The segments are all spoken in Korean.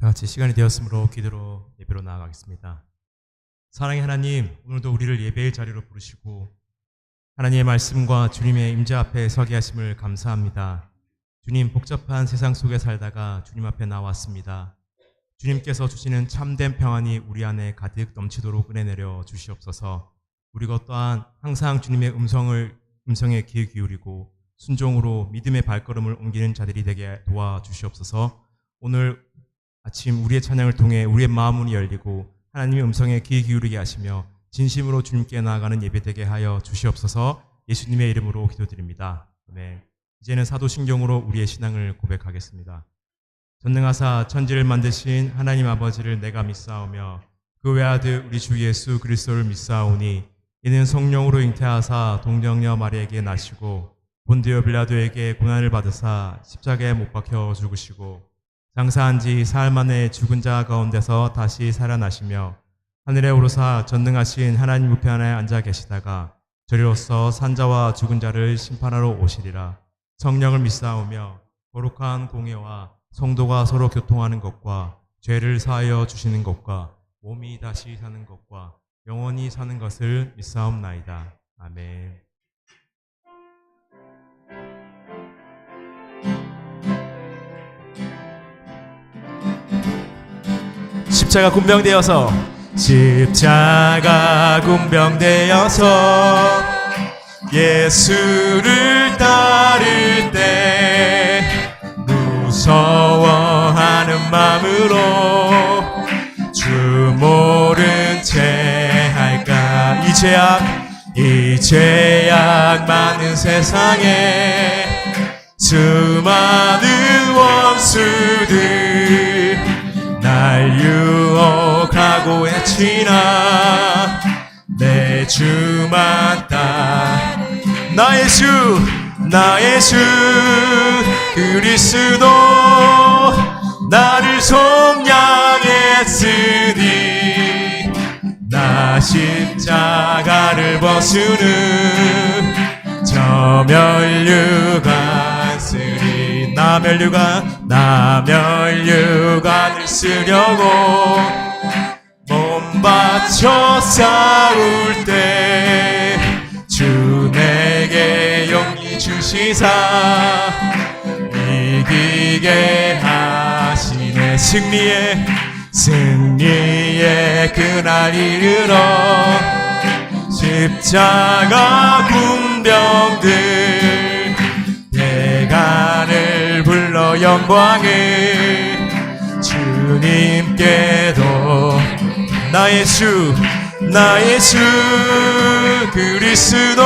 다 같이 시간이 되었으므로 기도로 예배로 나아가겠습니다. 사랑의 하나님, 오늘도 우리를 예배의 자리로 부르시고 하나님의 말씀과 주님의 임재 앞에 서게 하심을 감사합니다. 주님, 복잡한 세상 속에 살다가 주님 앞에 나왔습니다. 주님께서 주시는 참된 평안이 우리 안에 가득 넘치도록 은혜내려 주시옵소서. 우리가 또한 항상 주님의 음성에 귀 기울이고 순종으로 믿음의 발걸음을 옮기는 자들이 되게 도와주시옵소서. 오늘 아침 우리의 찬양을 통해 우리의 마음문이 열리고 하나님의 음성에 귀 기울이게 하시며 진심으로 주님께 나아가는 예배 되게 하여 주시옵소서. 예수님의 이름으로 기도드립니다. 아멘. 이제는 사도신경으로 우리의 신앙을 고백하겠습니다. 전능하사 천지를 만드신 하나님 아버지를 내가 믿사오며 그 외아들 우리 주 예수 그리스도를 믿사오니 이는 성령으로 잉태하사 동정녀 마리아에게 나시고 본디오 빌라도에게 고난을 받으사 십자가에 못 박혀 죽으시고 장사한 지 사흘 만에 죽은 자 가운데서 다시 살아나시며 하늘에 오르사 전능하신 하나님 우편에 앉아 계시다가 저리로서 산자와 죽은 자를 심판하러 오시리라. 성령을 믿사오며 거룩한 공예와 성도가 서로 교통하는 것과 죄를 사하여 주시는 것과 몸이 다시 사는 것과 영원히 사는 것을 믿사옵나이다. 아멘. 십자가 군병되어서 예수를 따를 때 무서워하는 마음으로 주 모른 채 할까. 이 죄악 많은 세상에 수많은 원수들 날 유혹하고 해치나 내 주만 따 나 예수 그리스도 나를 속량했으니 나 십자가를 벗으는 저 멸류관 쓰리. 나 멸류관을 쓰려고 몸 바쳐 싸울 때 주 내게 용기 주시사 이기게 하시네. 승리의 그날 이르러 십자가 군병들 대가를 불러 영광을 주님께도 나 예수 그리스도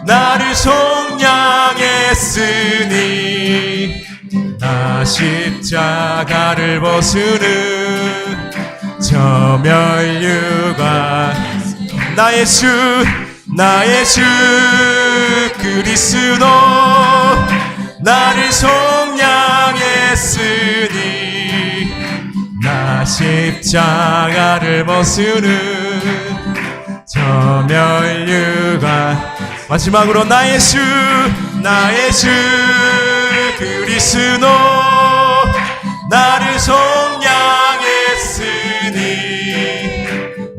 나를 속량했으니 나 십자가를 벗으는 저 멸류관 나 예수 그리스도 나를 속량했으니 나 십자가를 벗으는 저 멸류관. 마지막으로 나 예수 그리스도 나를 속량했으니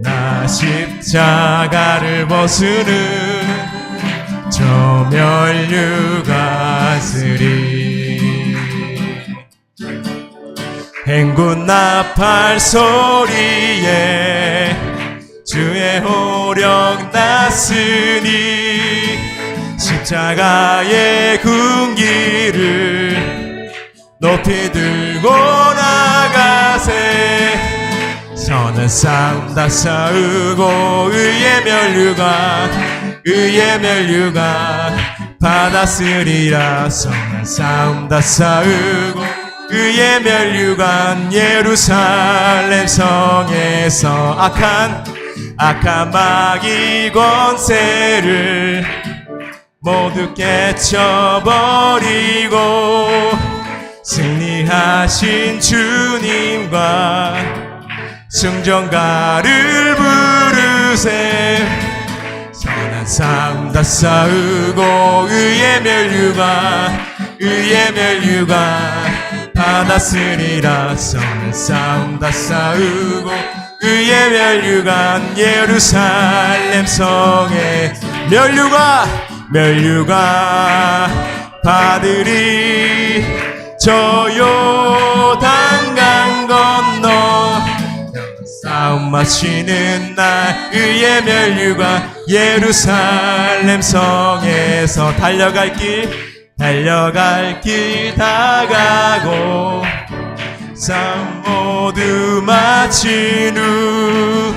나 십자가를 벗으는 저 멸류관 쓰리. 행군 나팔 소리에 주의 호령 났으니 십자가의 군기를 높이 들고 나가세. 선한 싸움 다 싸우고 의의 멸류관 받았으리라. 선한 싸움 다 싸우고 의의 멸류관 예루살렘 성에서 악한 마귀 권세를 모두 깨쳐버리고 승리하신 주님과 승전가를 부르세. 선한 싸움 다 싸우고 의의 멸류관 받았으리라. 선한 싸움 다 싸우고 의의 멸류관 예루살렘 성에 멸류가 받으리. 저 요단강 건너 싸움 마치는 날 의의 멸류관 예루살렘 성에서 달려갈 길 다가고 싸움 모두 마친 후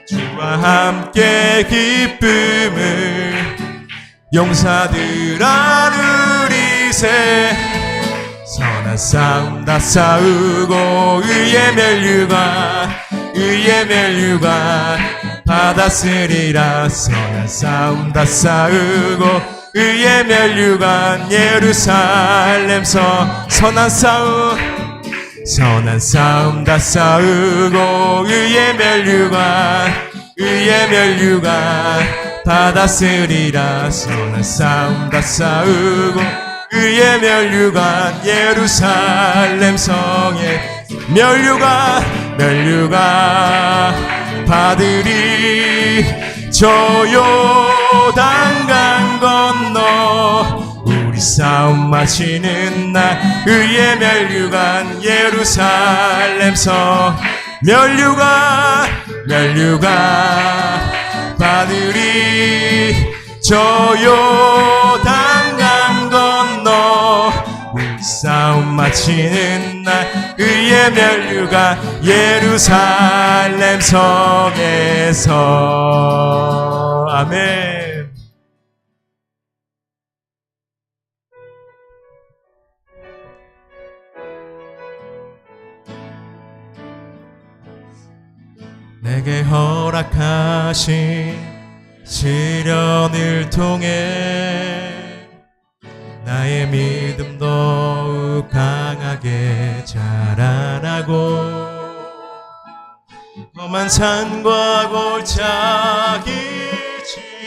주와 함께 기쁨을 용사들 안으리세. 선한 싸움 다 싸우고 의의 멸류관 받았으리라. 선한 싸움 다 싸우고 의의 멸류관 예루살렘 성. 선한 싸움 다 싸우고 의의 멸류관 받았으리라. 선한 싸움 다 싸우고 의의 멸류관 예루살렘 성에 멸류관 받으리. 저 요단강 건너 우리 싸움 마치는 날 의의 멸류관 예루살렘 성. 멸류관 받으리. 저 요단강 건너 우리 싸움 마치는 날 의의 멸류관 예루살렘 성에서. 아멘. 내게 허락하신 시련을 통해 나의 믿음 더욱 강하게 자라나고 험한 산과 골짜기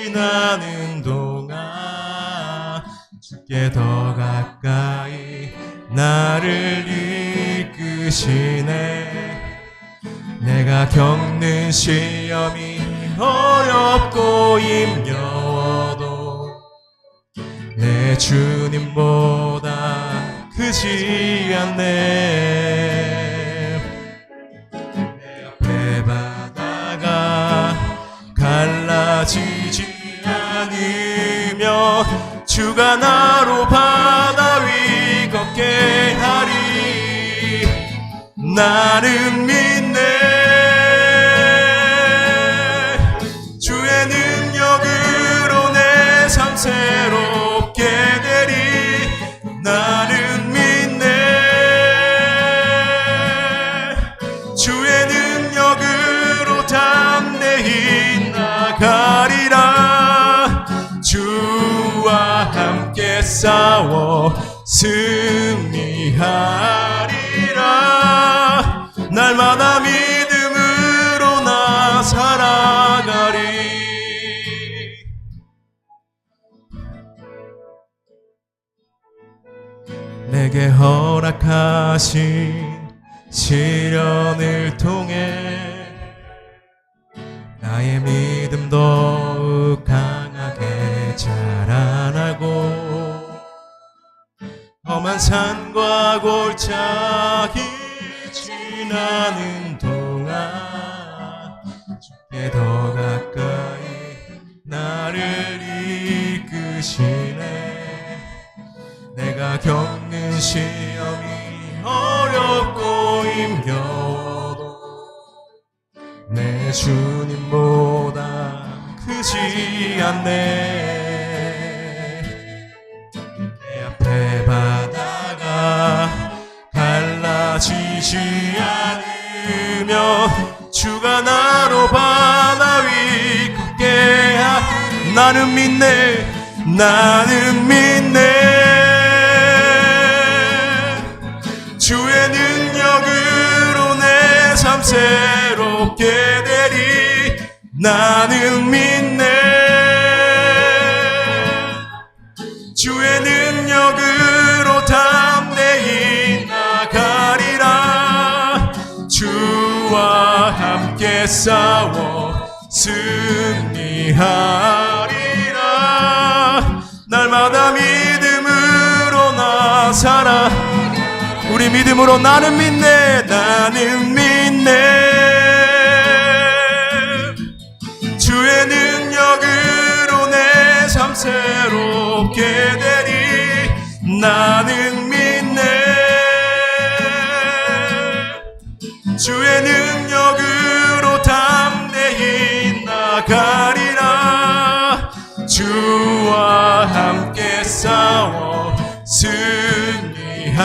지나는 동안 주께 더 가까이 나를 이끄시네. 내가 겪는 시험이 어렵고 힘겨워도 내 주님보다 크지 않네. 내 앞에 바다가 갈라지지 않으며 주가 나로 바다 위 걷게 하리. 나는 믿네. 주의 능력으로 내 삶 새롭게 되리. 나는 믿네. 주의 능력으로 담대히 나가리라. 주와 함께 싸워 승리하리라. 날마다 믿음으로 나 살아가리. 내게 허락하신 시련을 통해 나의 믿음 더욱 강하게 자라나고 험한 산과 골짜기 지나는 동안 주께 더 가까이 나를 이끄시네. 내가 겪는 시험이 어렵고 힘겨워도 내 주님보다 크지 않네. 내 앞에 바다가 갈라지지 않으며 주가 나로 바다 위 걷게 하리. 나는 믿네. 주의 능력으로 내 삶 새롭게 되리. 나는 믿네. 주의 능력으로 담대히 나가 주와 함께 싸워 승리하리라. 날마다 믿음으로 나 살아. 우리 믿음으로 나는 믿네. 나는 믿네. 주의 능력으로 내 삶 새롭게 되리. 나는 믿네. 주의 능력으로 담대히 나가리라. 주와 함께 싸워 승리하리라.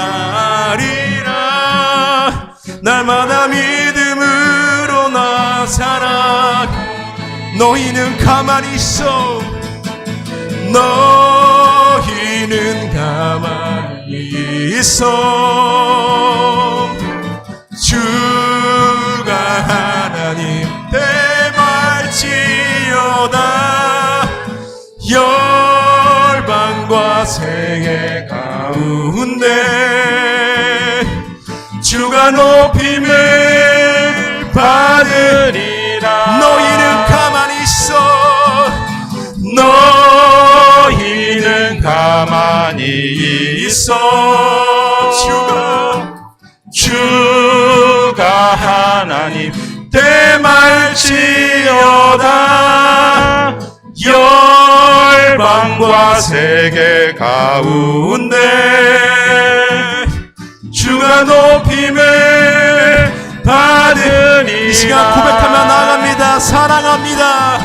날마다 믿음으로 나 살아. 너희는 가만히 있어. 너희는 가만히 있어. 주가 하나님 대말지어다. 열방과 세계 가운데 주가 높임을 받으리라. 너희는 가만히 있어. 너희는 가만히 있어. 주가 하나님 대말지어다. 열방과 세계 가운데 주가 높임을 받으리라. 이 시간 고백하며 나아갑니다. 사랑합니다.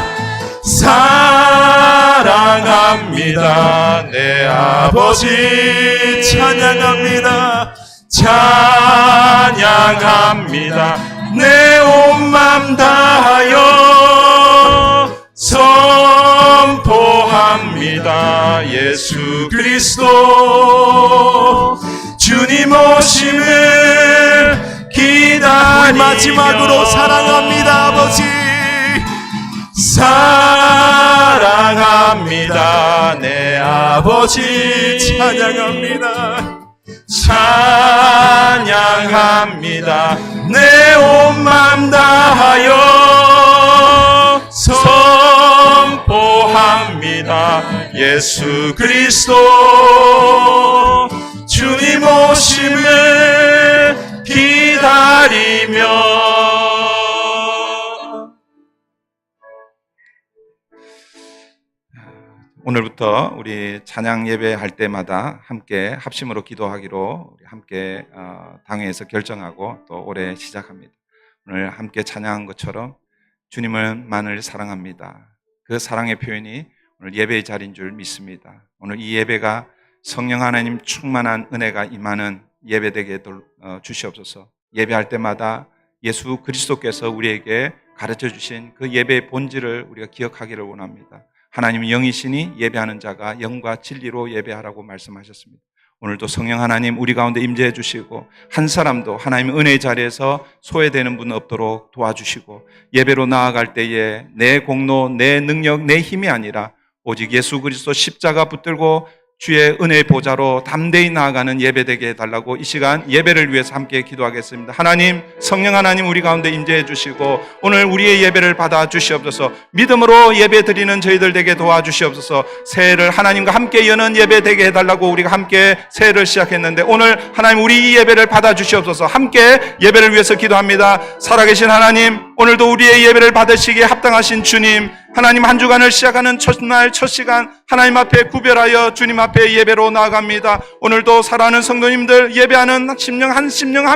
사랑합니다. 내 아버지. 찬양합니다. 찬양합니다. 내 온 맘 다하여 선포합니다. 예수 그리스도 주님 오심을 기다리며. 우리 마지막으로 사랑합니다. 아버지. 사랑합니다. 내 아버지. 찬양합니다. 찬양합니다. 내 온 맘 다하여 선포합니다. 예수 그리스도 주님 오심을 기다리며. 오늘부터 우리 찬양 예배할 때마다 함께 합심으로 기도하기로 함께 당회에서 결정하고 또 올해 시작합니다. 오늘 함께 찬양한 것처럼 주님을 사랑합니다. 그 사랑의 표현이 오늘 예배의 자리인 줄 믿습니다. 오늘 이 예배가 성령 하나님 충만한 은혜가 임하는 예배 되게 주시옵소서. 예배할 때마다 예수 그리스도께서 우리에게 가르쳐 주신 그 예배의 본질을 우리가 기억하기를 원합니다. 하나님은 영이시니 예배하는 자가 영과 진리로 예배하라고 말씀하셨습니다. 오늘도 성령 하나님 우리 가운데 임재해 주시고 한 사람도 하나님의 은혜의 자리에서 소외되는 분 없도록 도와주시고 예배로 나아갈 때에 내 공로, 내 능력, 내 힘이 아니라 오직 예수 그리스도 십자가 붙들고 주의 은혜의 보좌로 담대히 나아가는 예배 되게 해달라고 이 시간 예배를 위해서 함께 기도하겠습니다. 하나님, 성령 하나님 우리 가운데 임재해 주시고 오늘 우리의 예배를 받아 주시옵소서. 믿음으로 예배 드리는 저희들 되게 도와주시옵소서. 새해를 하나님과 함께 여는 예배 되게 해달라고 우리가 함께 새해를 시작했는데 오늘 하나님 우리 이 예배를 받아 주시옵소서. 함께 예배를 위해서 기도합니다. 살아계신 하나님, 오늘도 우리의 예배를 받으시기에 합당하신 주님, 하나님 한 주간을 시작하는 첫날 첫 시간 하나님 앞에 구별하여 주님 앞에 예배로 나아갑니다. 오늘도 살아가는 성도님들 예배하는 심령 한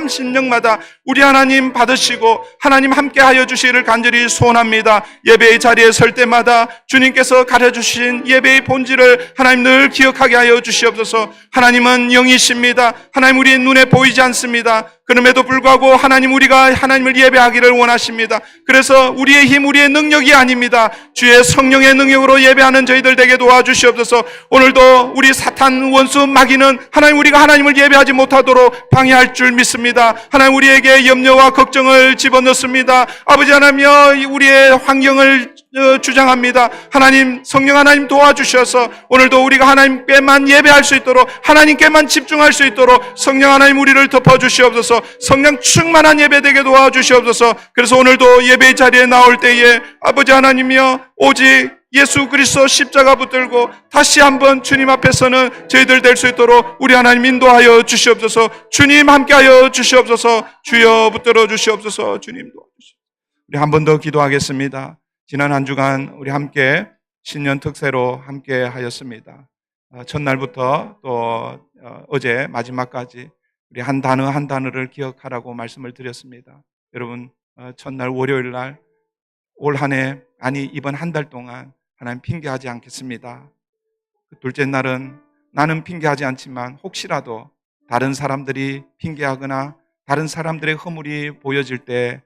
심령마다 우리 하나님 받으시고 하나님 함께하여 주시기를 간절히 소원합니다. 예배의 자리에 설 때마다 주님께서 가르쳐주신 예배의 본질을 하나님 늘 기억하게 하여 주시옵소서. 하나님은 영이십니다. 하나님 우리의 눈에 보이지 않습니다. 그럼에도 불구하고 하나님 우리가 하나님을 예배하기를 원하십니다. 그래서 우리의 힘, 우리의 능력이 아닙니다. 주의 성령의 능력으로 예배하는 저희들 되게 도와주시옵소서. 오늘도 우리 사탄 원수 마귀는 하나님 우리가 하나님을 예배하지 못하도록 방해할 줄 믿습니다. 하나님 우리에게 염려와 걱정을 집어넣습니다. 아버지 하나님여 우리의 환경을 주장합니다. 하나님, 성령 하나님 도와주셔서 오늘도 우리가 하나님께만 예배할 수 있도록, 하나님께만 집중할 수 있도록 성령 하나님 우리를 덮어주시옵소서. 성령 충만한 예배 되게 도와주시옵소서. 그래서 오늘도 예배의 자리에 나올 때에 아버지 하나님이여, 오직 예수 그리스도 십자가 붙들고 다시 한번 주님 앞에서는 저희들 될 수 있도록 우리 하나님 인도하여 주시옵소서. 주님 함께하여 주시옵소서. 주여 붙들어 주시옵소서. 주님 도와주시옵소서. 우리 한 번 더 기도하겠습니다. 지난 한 주간 우리 함께 신년 특세로 함께 하였습니다. 첫날부터 또 어제 마지막까지 우리 한 단어 한 단어를 기억하라고 말씀을 드렸습니다. 여러분, 첫날 월요일 날 올 한 해, 아니 이번 한 달 동안 하나님 핑계하지 않겠습니다. 둘째 날은 나는 핑계하지 않지만 혹시라도 다른 사람들이 핑계하거나 다른 사람들의 허물이 보여질 때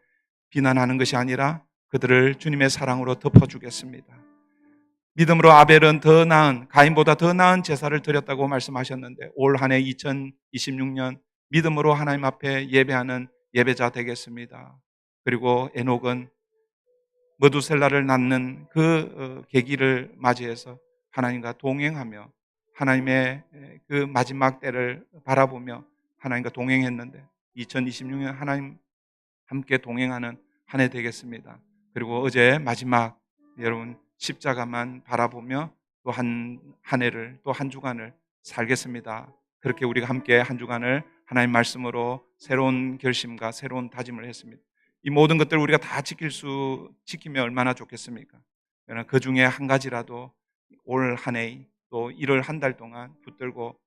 비난하는 것이 아니라 그들을 주님의 사랑으로 덮어주겠습니다. 믿음으로 아벨은 더 나은, 가인보다 더 나은 제사를 드렸다고 말씀하셨는데 올 한 해 2026년 믿음으로 하나님 앞에 예배하는 예배자 되겠습니다. 그리고 에녹은 머두셀라를 낳는 그 계기를 맞이해서 하나님과 동행하며 하나님의 그 마지막 때를 바라보며 하나님과 동행했는데 2026년 하나님 함께 동행하는 한 해 되겠습니다. 그리고 어제 마지막 여러분 십자가만 바라보며 또 한 해를, 또 한 주간을 살겠습니다. 그렇게 우리가 함께 한 주간을 하나님 말씀으로 새로운 결심과 새로운 다짐을 했습니다. 이 모든 것들을 우리가 다 지키면 얼마나 좋겠습니까? 그러나 그 중에 한 가지라도 올 한 해 또 1월 한 달 동안 붙들고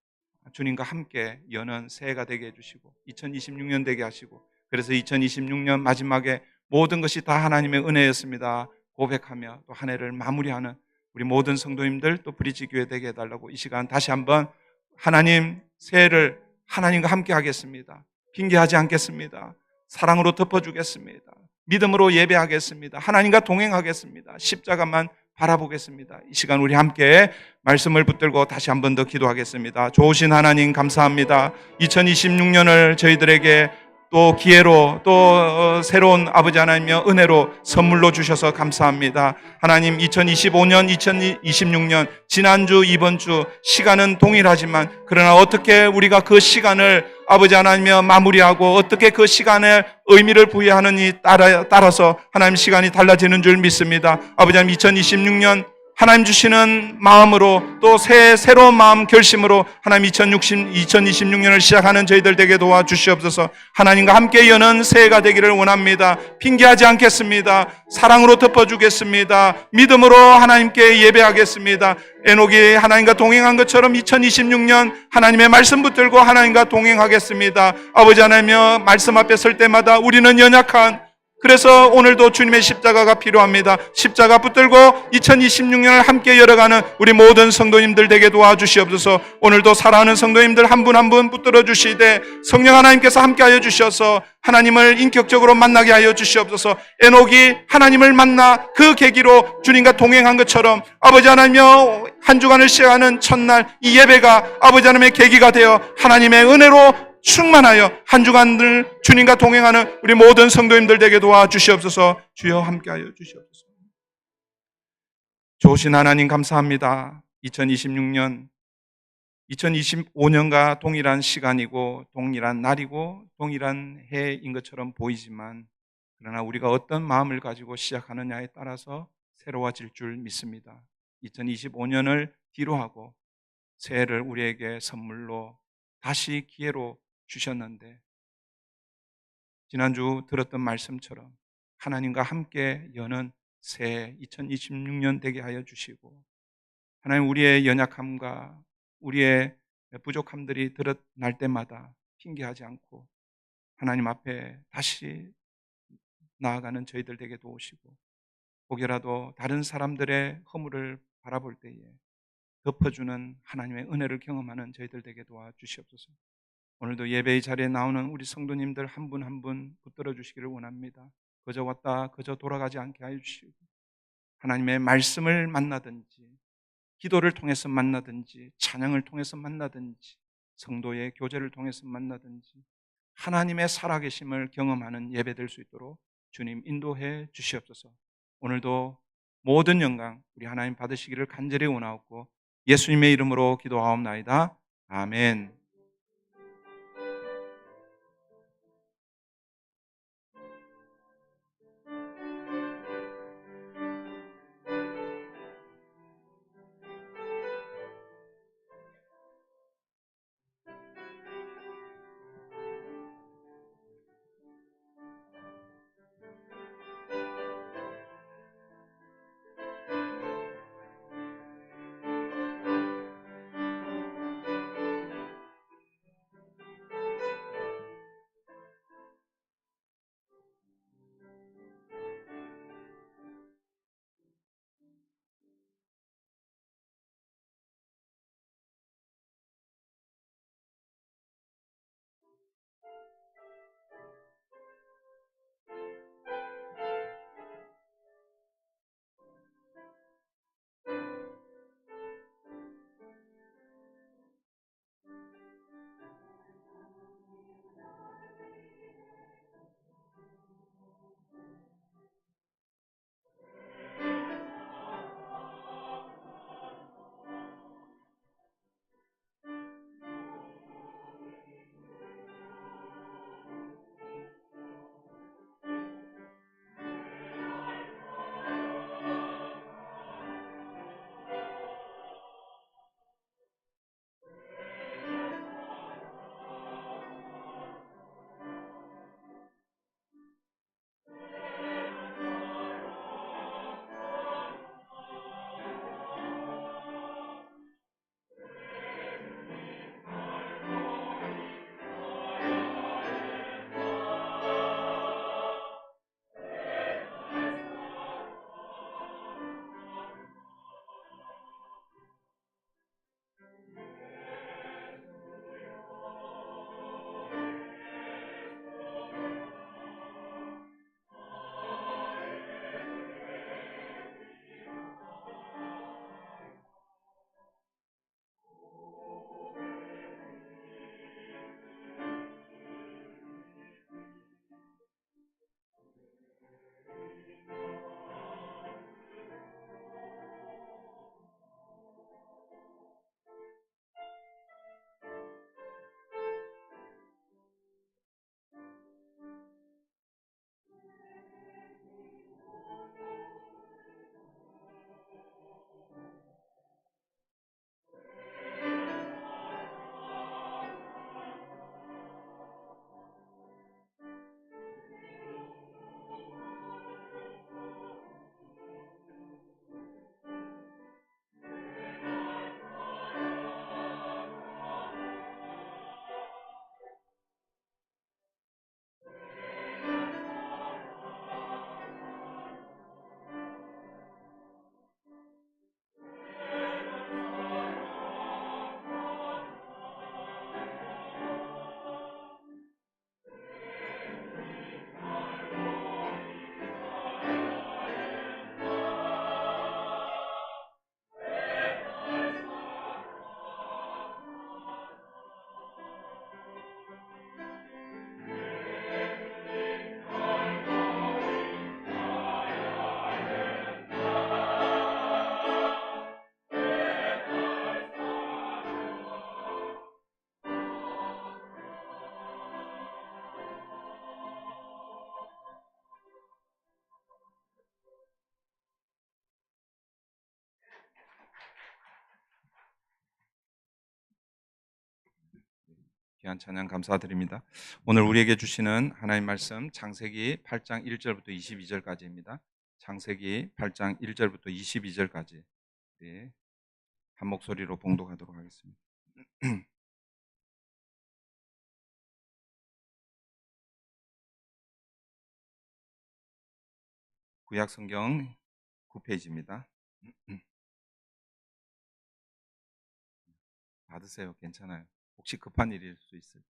주님과 함께 여는 새해가 되게 해주시고 2026년 되게 하시고, 그래서 2026년 마지막에 모든 것이 다 하나님의 은혜였습니다 고백하며 또 한 해를 마무리하는 우리 모든 성도님들, 또 브리지 교회 되게 해달라고 이 시간 다시 한번 하나님, 새해를 하나님과 함께 하겠습니다. 핑계하지 않겠습니다. 사랑으로 덮어주겠습니다. 믿음으로 예배하겠습니다. 하나님과 동행하겠습니다. 십자가만 바라보겠습니다. 이 시간 우리 함께 말씀을 붙들고 다시 한 번 더 기도하겠습니다. 좋으신 하나님 감사합니다. 2026년을 저희들에게 또 기회로 또 새로운 아버지 하나님의 은혜로 선물로 주셔서 감사합니다. 하나님, 2025년 2026년 지난주 이번주 시간은 동일하지만 그러나 어떻게 우리가 그 시간을 아버지 하나님의 마무리하고 어떻게 그 시간에 의미를 부여하느니 따라서 하나님 시간이 달라지는 줄 믿습니다. 아버지 하나님, 2026년 하나님 주시는 마음으로 또 새로운 마음 결심으로 하나님 2026년을 시작하는 저희들 되게 도와주시옵소서. 하나님과 함께 여는 새해가 되기를 원합니다. 핑계하지 않겠습니다. 사랑으로 덮어주겠습니다. 믿음으로 하나님께 예배하겠습니다. 에녹이 하나님과 동행한 것처럼 2026년 하나님의 말씀 붙들고 하나님과 동행하겠습니다. 아버지 하나님의 말씀 앞에 설 때마다 우리는 연약한, 그래서 오늘도 주님의 십자가가 필요합니다. 십자가 붙들고 2026년을 함께 열어가는 우리 모든 성도님들 되게 도와주시옵소서. 오늘도 사랑하는 성도님들 한 분 한 분 붙들어 주시되 성령 하나님께서 함께하여 주셔서 하나님을 인격적으로 만나게 하여 주시옵소서. 에녹이 하나님을 만나 그 계기로 주님과 동행한 것처럼 아버지 하나님여, 한 주간을 시작하는 첫날 이 예배가 아버지 하나님의 계기가 되어 하나님의 은혜로 충만하여 한 주간을 주님과 동행하는 우리 모든 성도님들 되게 도와주시옵소서. 주여 함께하여 주시옵소서. 좋으신 하나님 감사합니다. 2026년 2025년과 동일한 시간이고 동일한 날이고 동일한 해인 것처럼 보이지만 그러나 우리가 어떤 마음을 가지고 시작하느냐에 따라서 새로워질 줄 믿습니다. 2025년을 뒤로하고 새해를 우리에게 선물로 다시 기회로 주셨는데 지난주 들었던 말씀처럼 하나님과 함께 여는 새해 2026년 되게 하여 주시고, 하나님 우리의 연약함과 우리의 부족함들이 드러날 때마다 핑계하지 않고 하나님 앞에 다시 나아가는 저희들 되게 도우시고, 혹여라도 다른 사람들의 허물을 바라볼 때에 덮어주는 하나님의 은혜를 경험하는 저희들 되게 도와주시옵소서. 오늘도 예배의 자리에 나오는 우리 성도님들 한 분 한 분 붙들어 주시기를 원합니다. 그저 왔다 그저 돌아가지 않게 하여 주시고 하나님의 말씀을 만나든지 기도를 통해서 만나든지 찬양을 통해서 만나든지 성도의 교제를 통해서 만나든지 하나님의 살아계심을 경험하는 예배 될 수 있도록 주님 인도해 주시옵소서. 오늘도 모든 영광 우리 하나님 받으시기를 간절히 원하옵고 예수님의 이름으로 기도하옵나이다. 아멘. 귀한 찬양 감사드립니다. 오늘 우리에게 주시는 하나님 말씀 창세기 8장 1절부터 22절까지입니다. 창세기 8장 1절부터 22절까지 한 목소리로 봉독하도록 하겠습니다. 구약 성경 9페이지입니다. 받으세요. 괜찮아요. 혹시 급한 일일 수 있습니다.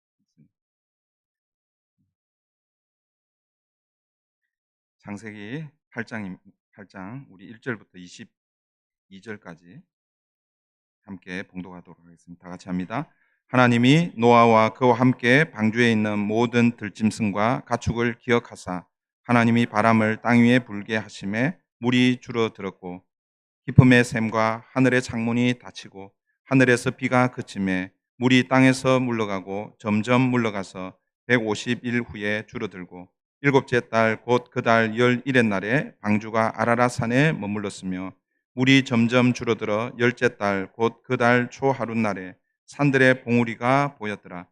창세기 8장 우리 1절부터 22절까지 함께 봉독하도록 하겠습니다. 다 같이 합니다. 하나님이 노아와 그와 함께 방주에 있는 모든 들짐승과 가축을 기억하사 하나님이 바람을 땅 위에 불게 하심에 물이 줄어들었고 깊음의 샘과 하늘의 창문이 닫히고 하늘에서 비가 그침에 물이 땅에서 물러가고 점점 물러가서 150일 후에 줄어들고 일곱째 달 곧 그 달 11의 날에 방주가 아라라 산에 머물렀으며 물이 점점 줄어들어 열째 달 곧 그 달 초하룻날에 산들의 봉우리가 보였더라.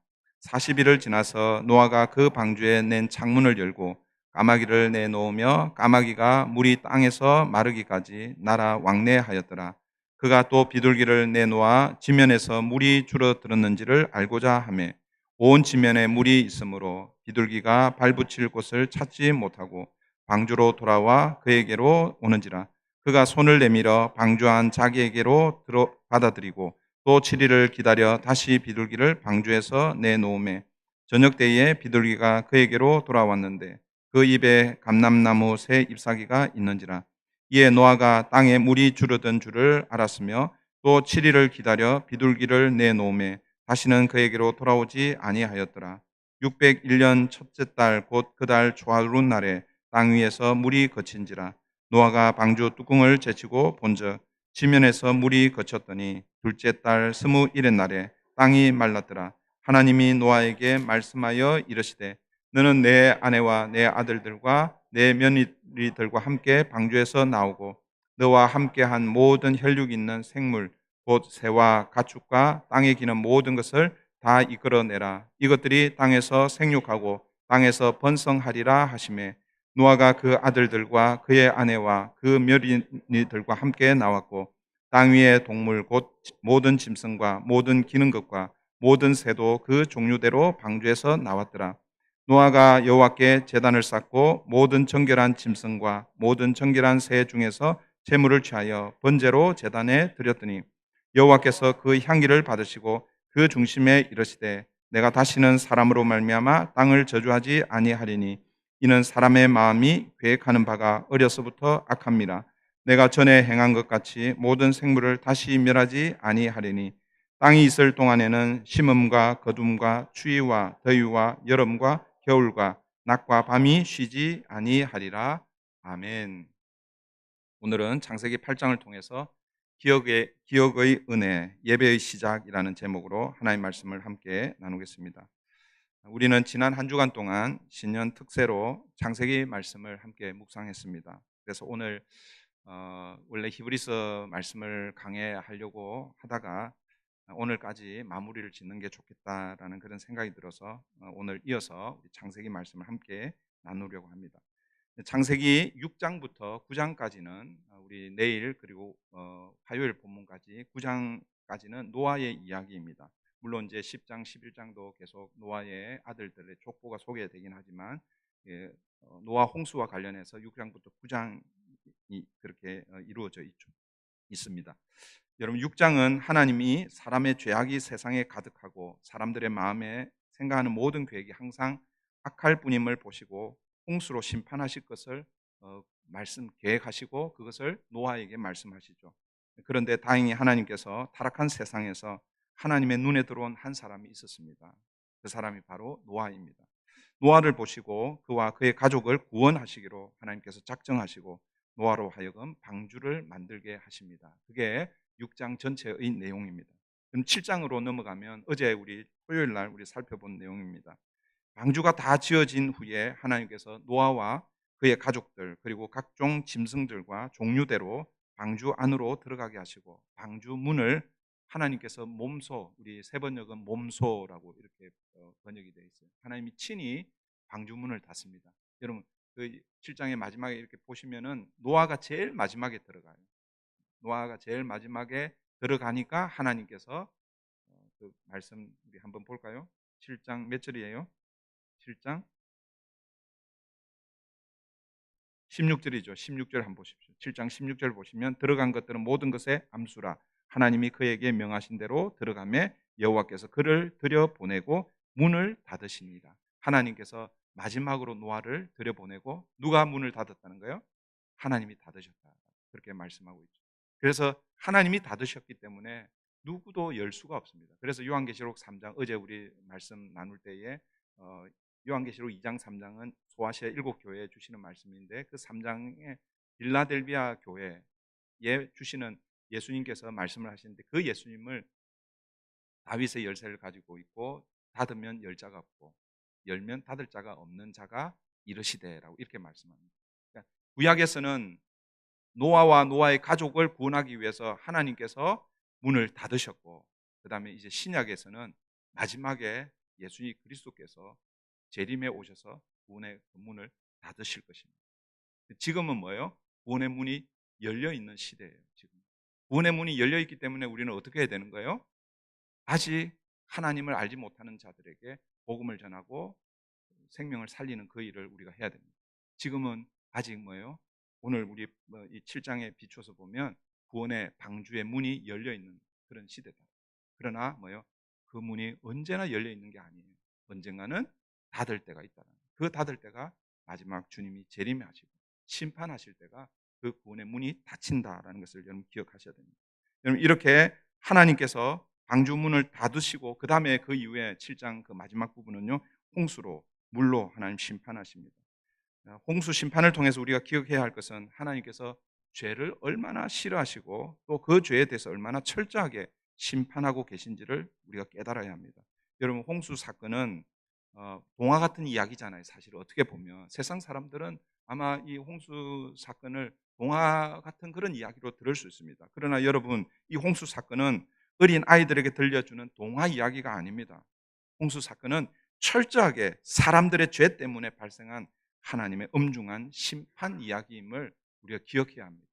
40일을 지나서 노아가 그 방주에 낸 창문을 열고 까마귀를 내놓으며 까마귀가 물이 땅에서 마르기까지 날아 왕래하였더라. 그가 또 비둘기를 내놓아 지면에서 물이 줄어들었는지를 알고자 하매 온 지면에 물이 있으므로 비둘기가 발붙일 곳을 찾지 못하고 방주로 돌아와 그에게로 오는지라. 그가 손을 내밀어 방주한 자기에게로 받아들이고 또 7일을 기다려 다시 비둘기를 방주에서 내놓음에 저녁 때에 비둘기가 그에게로 돌아왔는데 그 입에 감람나무 새 잎사귀가 있는지라. 이에 노아가 땅에 물이 줄어든 줄을 알았으며 또 7일을 기다려 비둘기를 내놓음에 다시는 그에게로 돌아오지 아니하였더라. 601년 첫째 달 곧 그 달 초하룻 날에 땅 위에서 물이 거친지라. 노아가 방주 뚜껑을 제치고 본즉 지면에서 물이 거쳤더니 둘째 달 21의 날에 땅이 말랐더라. 하나님이 노아에게 말씀하여 이르시되 너는 내 아내와 내 아들들과 내 며느리들과 함께 방주에서 나오고 너와 함께한 모든 혈육 있는 생물 곧 새와 가축과 땅에 기는 모든 것을 다 이끌어내라. 이것들이 땅에서 생육하고 땅에서 번성하리라 하시매 노아가 그 아들들과 그의 아내와 그 며느리들과 함께 나왔고 땅 위의 동물 곧 모든 짐승과 모든 기는 것과 모든 새도 그 종류대로 방주에서 나왔더라. 노아가 여호와께 제단을 쌓고 모든 정결한 짐승과 모든 정결한 새 중에서 제물을 취하여 번제로 제단에 드렸더니 여호와께서 그 향기를 받으시고 그 중심에 이르시되 내가 다시는 사람으로 말미암아 땅을 저주하지 아니하리니 이는 사람의 마음이 계획하는 바가 어려서부터 악합니다. 내가 전에 행한 것 같이 모든 생물을 다시 멸하지 아니하리니 땅이 있을 동안에는 심음과 거둠과 추위와 더위와 여름과 겨울과 낮과 밤이 쉬지 아니하리라. 아멘. 오늘은 창세기 8장을 통해서 기억의 은혜, 예배의 시작이라는 제목으로 하나님의 말씀을 함께 나누겠습니다. 우리는 지난 한 주간 동안 신년 특세로 창세기 말씀을 함께 묵상했습니다. 그래서 오늘 원래 히브리서 말씀을 강해하려고 하다가 오늘까지 마무리를 짓는 게 좋겠다라는 그런 생각이 들어서 오늘 이어서 창세기 말씀을 함께 나누려고 합니다. 창세기 6장부터 9장까지는 우리 내일 그리고 화요일 본문까지 9장까지는 노아의 이야기입니다. 물론 이제 10장, 11장도 계속 노아의 아들들의 족보가 소개되긴 하지만 노아 홍수와 관련해서 6장부터 9장이 그렇게 이루어져 있습니다. 여러분 6장은 하나님이 사람의 죄악이 세상에 가득하고 사람들의 마음에 생각하는 모든 계획이 항상 악할 뿐임을 보시고 홍수로 심판하실 것을 계획하시고 그것을 노아에게 말씀하시죠. 그런데 다행히 하나님께서 타락한 세상에서 하나님의 눈에 들어온 한 사람이 있었습니다. 그 사람이 바로 노아입니다. 노아를 보시고 그와 그의 가족을 구원하시기로 하나님께서 작정하시고 노아로 하여금 방주를 만들게 하십니다. 그게 6장 전체의 내용입니다. 그럼 7장으로 넘어가면 어제 우리 토요일 날 우리 살펴본 내용입니다. 방주가 다 지어진 후에 하나님께서 노아와 그의 가족들 그리고 각종 짐승들과 종류대로 방주 안으로 들어가게 하시고 방주 문을 하나님께서 몸소, 우리 세번역은 몸소라고 이렇게 번역이 되어 있어요. 하나님이 친히 방주 문을 닫습니다. 여러분 그 7장의 마지막에 이렇게 보시면은 노아가 제일 마지막에 들어가요. 노아가 제일 마지막에 들어가니까 하나님께서 그 말씀 우리 한번 볼까요? 7장 몇 절이에요? 7장 16절이죠. 16절 한번 보십시오. 7장 16절 보시면 들어간 것들은 모든 것의 암수라 하나님이 그에게 명하신 대로 들어가매 여호와께서 그를 들여보내고 문을 닫으십니다. 하나님께서 마지막으로 노아를 들여보내고 누가 문을 닫았다는 거예요? 하나님이 닫으셨다. 그렇게 말씀하고 있죠. 그래서 하나님이 닫으셨기 때문에 누구도 열 수가 없습니다. 그래서 요한계시록 3장 어제 우리 말씀 나눌 때에 요한계시록 2장 3장은 소아시아 7교회에 주시는 말씀인데 그 3장에 빌라델비아 교회에 주시는 예수님께서 말씀을 하시는데, 그 예수님을 다윗의 열쇠를 가지고 있고 닫으면 열 자가 없고 열면 닫을 자가 없는 자가 이르시되라고 이렇게 말씀합니다. 그러니까 구약에서는 노아와 노아의 가족을 구원하기 위해서 하나님께서 문을 닫으셨고, 그 다음에 이제 신약에서는 마지막에 예수님 그리스도께서 재림에 오셔서 구원의 문을 닫으실 것입니다. 지금은 뭐예요? 구원의 문이 열려 있는 시대예요. 지금 구원의 문이 열려 있기 때문에 우리는 어떻게 해야 되는 거예요? 아직 하나님을 알지 못하는 자들에게 복음을 전하고 생명을 살리는 그 일을 우리가 해야 됩니다. 지금은 아직 뭐예요? 오늘 우리 이 7장에 비춰서 보면 구원의 방주의 문이 열려 있는 그런 시대다. 그러나 뭐예요? 그 문이 언제나 열려 있는 게 아니에요. 언젠가는 닫을 때가 있다. 그 닫을 때가 마지막 주님이 재림하시고 심판하실 때가 그 구원의 문이 닫힌다라는 것을 여러분 기억하셔야 됩니다. 여러분, 이렇게 하나님께서 방주문을 닫으시고 그 다음에 그 이후에 7장 그 마지막 부분은요, 홍수로 물로 하나님 심판하십니다. 홍수 심판을 통해서 우리가 기억해야 할 것은 하나님께서 죄를 얼마나 싫어하시고 또 그 죄에 대해서 얼마나 철저하게 심판하고 계신지를 우리가 깨달아야 합니다. 여러분, 홍수 사건은 동화 같은 이야기잖아요. 사실 어떻게 보면 세상 사람들은 아마 이 홍수 사건을 동화 같은 그런 이야기로 들을 수 있습니다. 그러나 여러분, 이 홍수 사건은 어린 아이들에게 들려주는 동화 이야기가 아닙니다. 홍수 사건은 철저하게 사람들의 죄 때문에 발생한 하나님의 엄중한 심판 이야기임을 우리가 기억해야 합니다.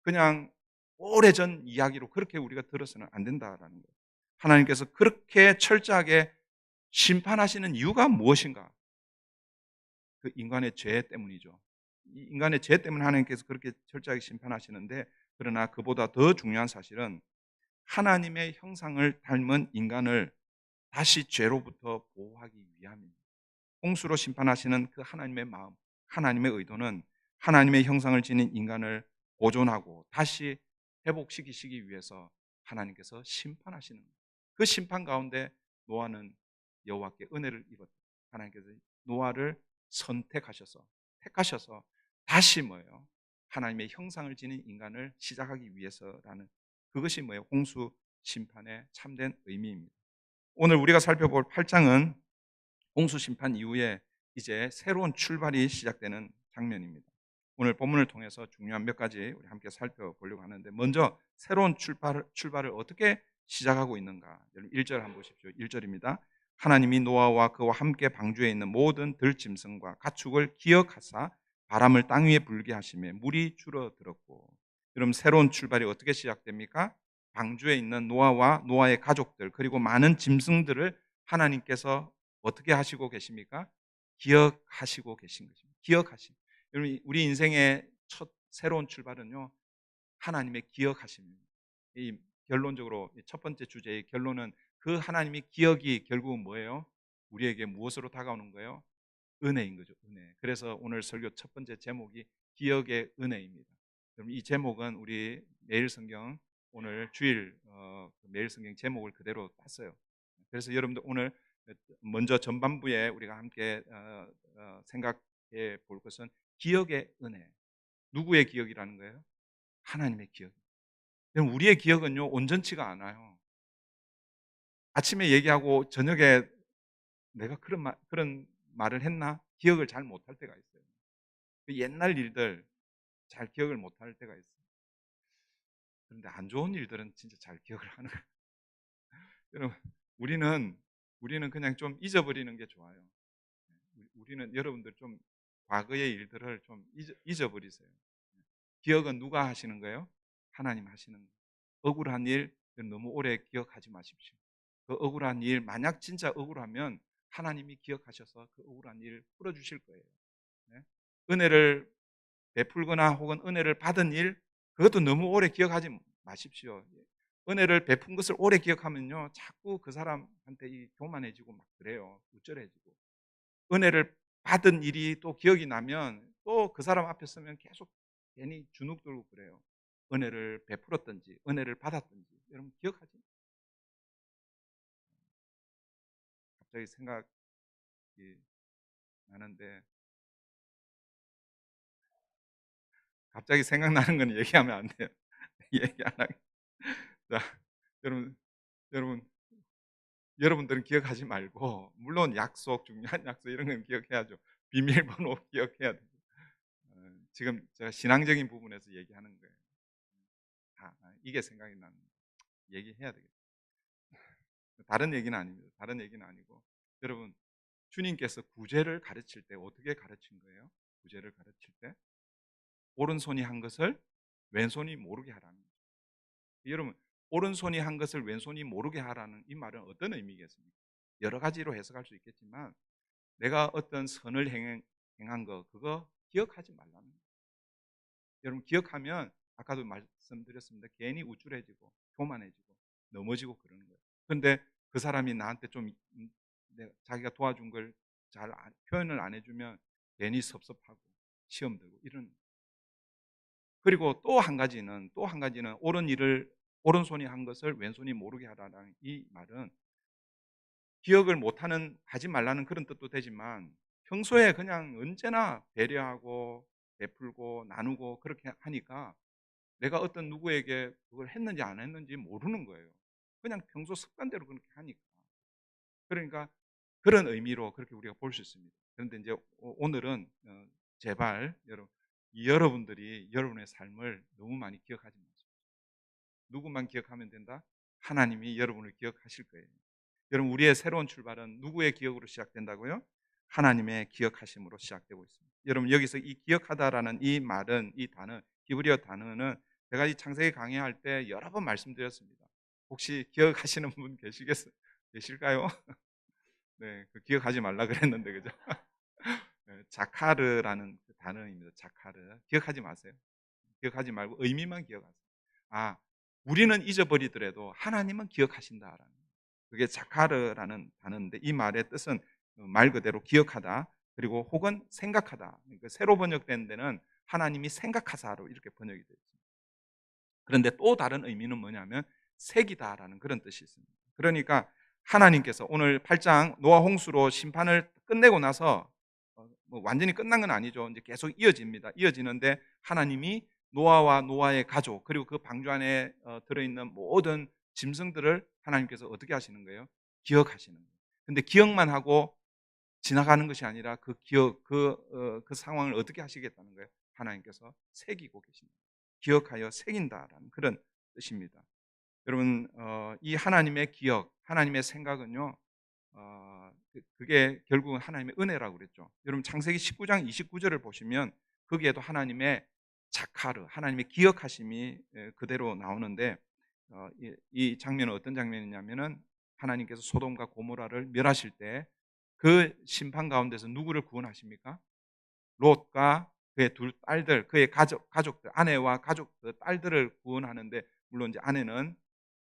그냥 오래전 이야기로 그렇게 우리가 들어서는 안 된다라는 거예요. 하나님께서 그렇게 철저하게 심판하시는 이유가 무엇인가? 그 인간의 죄 때문이죠. 인간의 죄 때문에 하나님께서 그렇게 철저하게 심판하시는데, 그러나 그보다 더 중요한 사실은 하나님의 형상을 닮은 인간을 다시 죄로부터 보호하기 위함입니다. 홍수로 심판하시는 그 하나님의 마음, 하나님의 의도는 하나님의 형상을 지닌 인간을 보존하고 다시 회복시키시기 위해서 하나님께서 심판하시는 거예요. 그 심판 가운데 노아는 여호와께 은혜를 입었다. 하나님께서 노아를 선택하셔서 택하셔서 다시 뭐예요? 하나님의 형상을 지닌 인간을 시작하기 위해서라는, 그것이 뭐예요? 홍수 심판의 참된 의미입니다. 오늘 우리가 살펴볼 8장은 홍수 심판 이후에 이제 새로운 출발이 시작되는 장면입니다. 오늘 본문을 통해서 중요한 몇 가지 우리 함께 살펴보려고 하는데, 먼저 새로운 출발을 어떻게 시작하고 있는가? 여러분 1절 한번 보십시오. 1절입니다. 하나님이 노아와 그와 함께 방주에 있는 모든 들짐승과 가축을 기억하사 바람을 땅 위에 불게 하시며 물이 줄어들었고. 여러분, 새로운 출발이 어떻게 시작됩니까? 방주에 있는 노아와 노아의 가족들 그리고 많은 짐승들을 하나님께서 어떻게 하시고 계십니까? 기억하시고 계신 것입니다. 기억하심. 여러분, 우리 인생의 첫 새로운 출발은요, 하나님의 기억하심입니다. 이 결론적으로 첫 번째 주제의 결론은 그 하나님의 기억이 결국은 뭐예요? 우리에게 무엇으로 다가오는 거예요? 은혜인 거죠. 은혜. 그래서 오늘 설교 첫 번째 제목이 기억의 은혜입니다. 그럼 이 제목은 우리 매일 성경 오늘 주일 매일 성경 제목을 그대로 땄어요. 그래서 여러분들 오늘 먼저 전반부에 우리가 함께 생각해 볼 것은 기억의 은혜. 누구의 기억이라는 거예요? 하나님의 기억. 우리의 기억은요 온전치가 않아요. 아침에 얘기하고 저녁에 내가 그런 말을 했나? 기억을 잘 못할 때가 있어요. 그 옛날 일들 잘 기억을 못할 때가 있어요. 그런데 안 좋은 일들은 진짜 잘 기억을 하는 거예요. 여러분, 우리는 그냥 좀 잊어버리는 게 좋아요. 우리는 여러분들 좀 과거의 일들을 좀 잊어버리세요. 기억은 누가 하시는 거예요? 하나님 하시는 거예요. 억울한 일 너무 오래 기억하지 마십시오. 그 억울한 일 만약 진짜 억울하면 하나님이 기억하셔서 그 억울한 일 풀어주실 거예요. 네? 은혜를 베풀거나 혹은 은혜를 받은 일, 그것도 너무 오래 기억하지 마십시오. 은혜를 베푼 것을 오래 기억하면요 자꾸 그 사람한테 교만해지고 막 그래요. 우쭐해지고. 은혜를 받은 일이 또 기억이 나면 또 그 사람 앞에 서면 계속 괜히 주눅 들고 그래요. 은혜를 베풀었든지 은혜를 받았든지 여러분 기억하죠? 갑자기 생각이 나는데 갑자기 생각나는 건 얘기하면 안 돼요. 얘기 안 하게. 자, 여러분, 여러분, 여러분들은 기억하지 말고, 물론 약속, 중요한 약속 이런 건 기억해야죠. 비밀번호 기억해야 돼요. 지금 제가 신앙적인 부분에서 얘기하는 거예요. 이게 생각이 나는 거예요. 얘기해야 되겠다. 다른 얘기는 아닙니다. 다른 얘기는 아니고, 여러분, 주님께서 구제를 가르칠 때 어떻게 가르친 거예요? 구제를 가르칠 때 오른손이 한 것을 왼손이 모르게 하라는 거죠. 여러분, 오른손이 한 것을 왼손이 모르게 하라는 이 말은 어떤 의미겠습니까? 여러 가지로 해석할 수 있겠지만, 내가 어떤 선을 행한 거 그거 기억하지 말라는 거예요. 여러분, 기억하면 아까도 말씀드렸습니다. 괜히 우쭐해지고 교만해지고 넘어지고 그러는 거예요. 그런데 그 사람이 나한테 좀 자기가 도와준 걸 잘 표현을 안 해주면 괜히 섭섭하고 시험 들고 이런. 그리고 또 한 가지는 오른손이 한 것을 왼손이 모르게 하라는 이 말은 기억을 못하는, 하지 말라는 그런 뜻도 되지만, 평소에 그냥 언제나 배려하고 베풀고 나누고 그렇게 하니까 내가 어떤 누구에게 그걸 했는지 안 했는지 모르는 거예요. 그냥 평소 습관대로 그렇게 하니까. 그러니까 그런 의미로 그렇게 우리가 볼 수 있습니다. 그런데 이제 오늘은 제발 여러분들이 여러분의 삶을 너무 많이 기억하지 마십시오. 누구만 기억하면 된다? 하나님이 여러분을 기억하실 거예요. 여러분, 우리의 새로운 출발은 누구의 기억으로 시작된다고요? 하나님의 기억하심으로 시작되고 있습니다. 여러분, 여기서 이 기억하다라는 이 말은, 이 단어, 히브리어 단어는 제가 이 창세기 강의할 때 여러 번 말씀드렸습니다. 혹시 기억하시는 분 계실까요? 네, 그 기억하지 말라 그랬는데, 그죠? 자카르라는 그 단어입니다. 자카르. 기억하지 마세요. 기억하지 말고 의미만 기억하세요. 우리는 잊어버리더라도 하나님은 기억하신다라는. 그게 자카르라는 단어인데, 이 말의 뜻은 말 그대로 기억하다, 그리고 혹은 생각하다. 그러니까 새로 번역된 데는 하나님이 생각하사로 이렇게 번역이 되어 있습니다. 그런데 또 다른 의미는 뭐냐면 새기다라는 그런 뜻이 있습니다. 그러니까 하나님께서 오늘 8장 노아 홍수로 심판을 끝내고 나서 뭐 완전히 끝난 건 아니죠. 이제 계속 이어집니다. 이어지는데 하나님이 노아와 노아의 가족, 그리고 그 방주 안에 들어있는 모든 짐승들을 하나님께서 어떻게 하시는 거예요? 기억하시는 거예요. 근데 기억만 하고 지나가는 것이 아니라 그 그 상황을 어떻게 하시겠다는 거예요? 하나님께서 새기고 계십니다. 기억하여 새긴다라는 그런 뜻입니다. 여러분, 이 하나님의 기억, 하나님의 생각은요, 그게 결국은 하나님의 은혜라고 그랬죠. 여러분, 창세기 19장 29절을 보시면 거기에도 하나님의 자카르, 하나님의 기억하심이 그대로 나오는데, 이 장면은 어떤 장면이냐면은 하나님께서 소돔과 고모라를 멸하실 때 그 심판 가운데서 누구를 구원하십니까? 롯과 그의 두 딸들, 그의 가족들, 아내와 가족, 그 딸들을 구원하는데, 물론 이제 아내는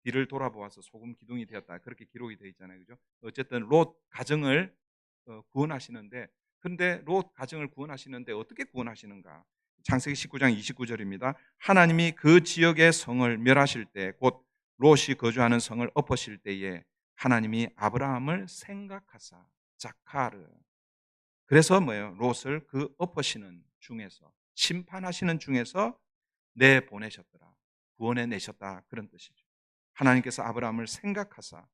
뒤를 돌아보아서 소금 기둥이 되었다, 그렇게 기록이 되어 있잖아요, 그죠? 어쨌든 롯 가정을 구원하시는데, 근데 롯 가정을 구원하시는데 어떻게 구원하시는가? 창세기 19장 29절입니다. 하나님이 그 지역의 성을 멸하실 때, 곧 롯이 거주하는 성을 엎으실 때에 하나님이 아브라함을 생각하사, 자카르. 그래서 뭐예요? 롯을 그 엎으시는 중에서, 심판하시는 중에서 내보내셨더라, 구원해 내셨다, 그런 뜻이죠. 하나님께서 아브라함을 생각하사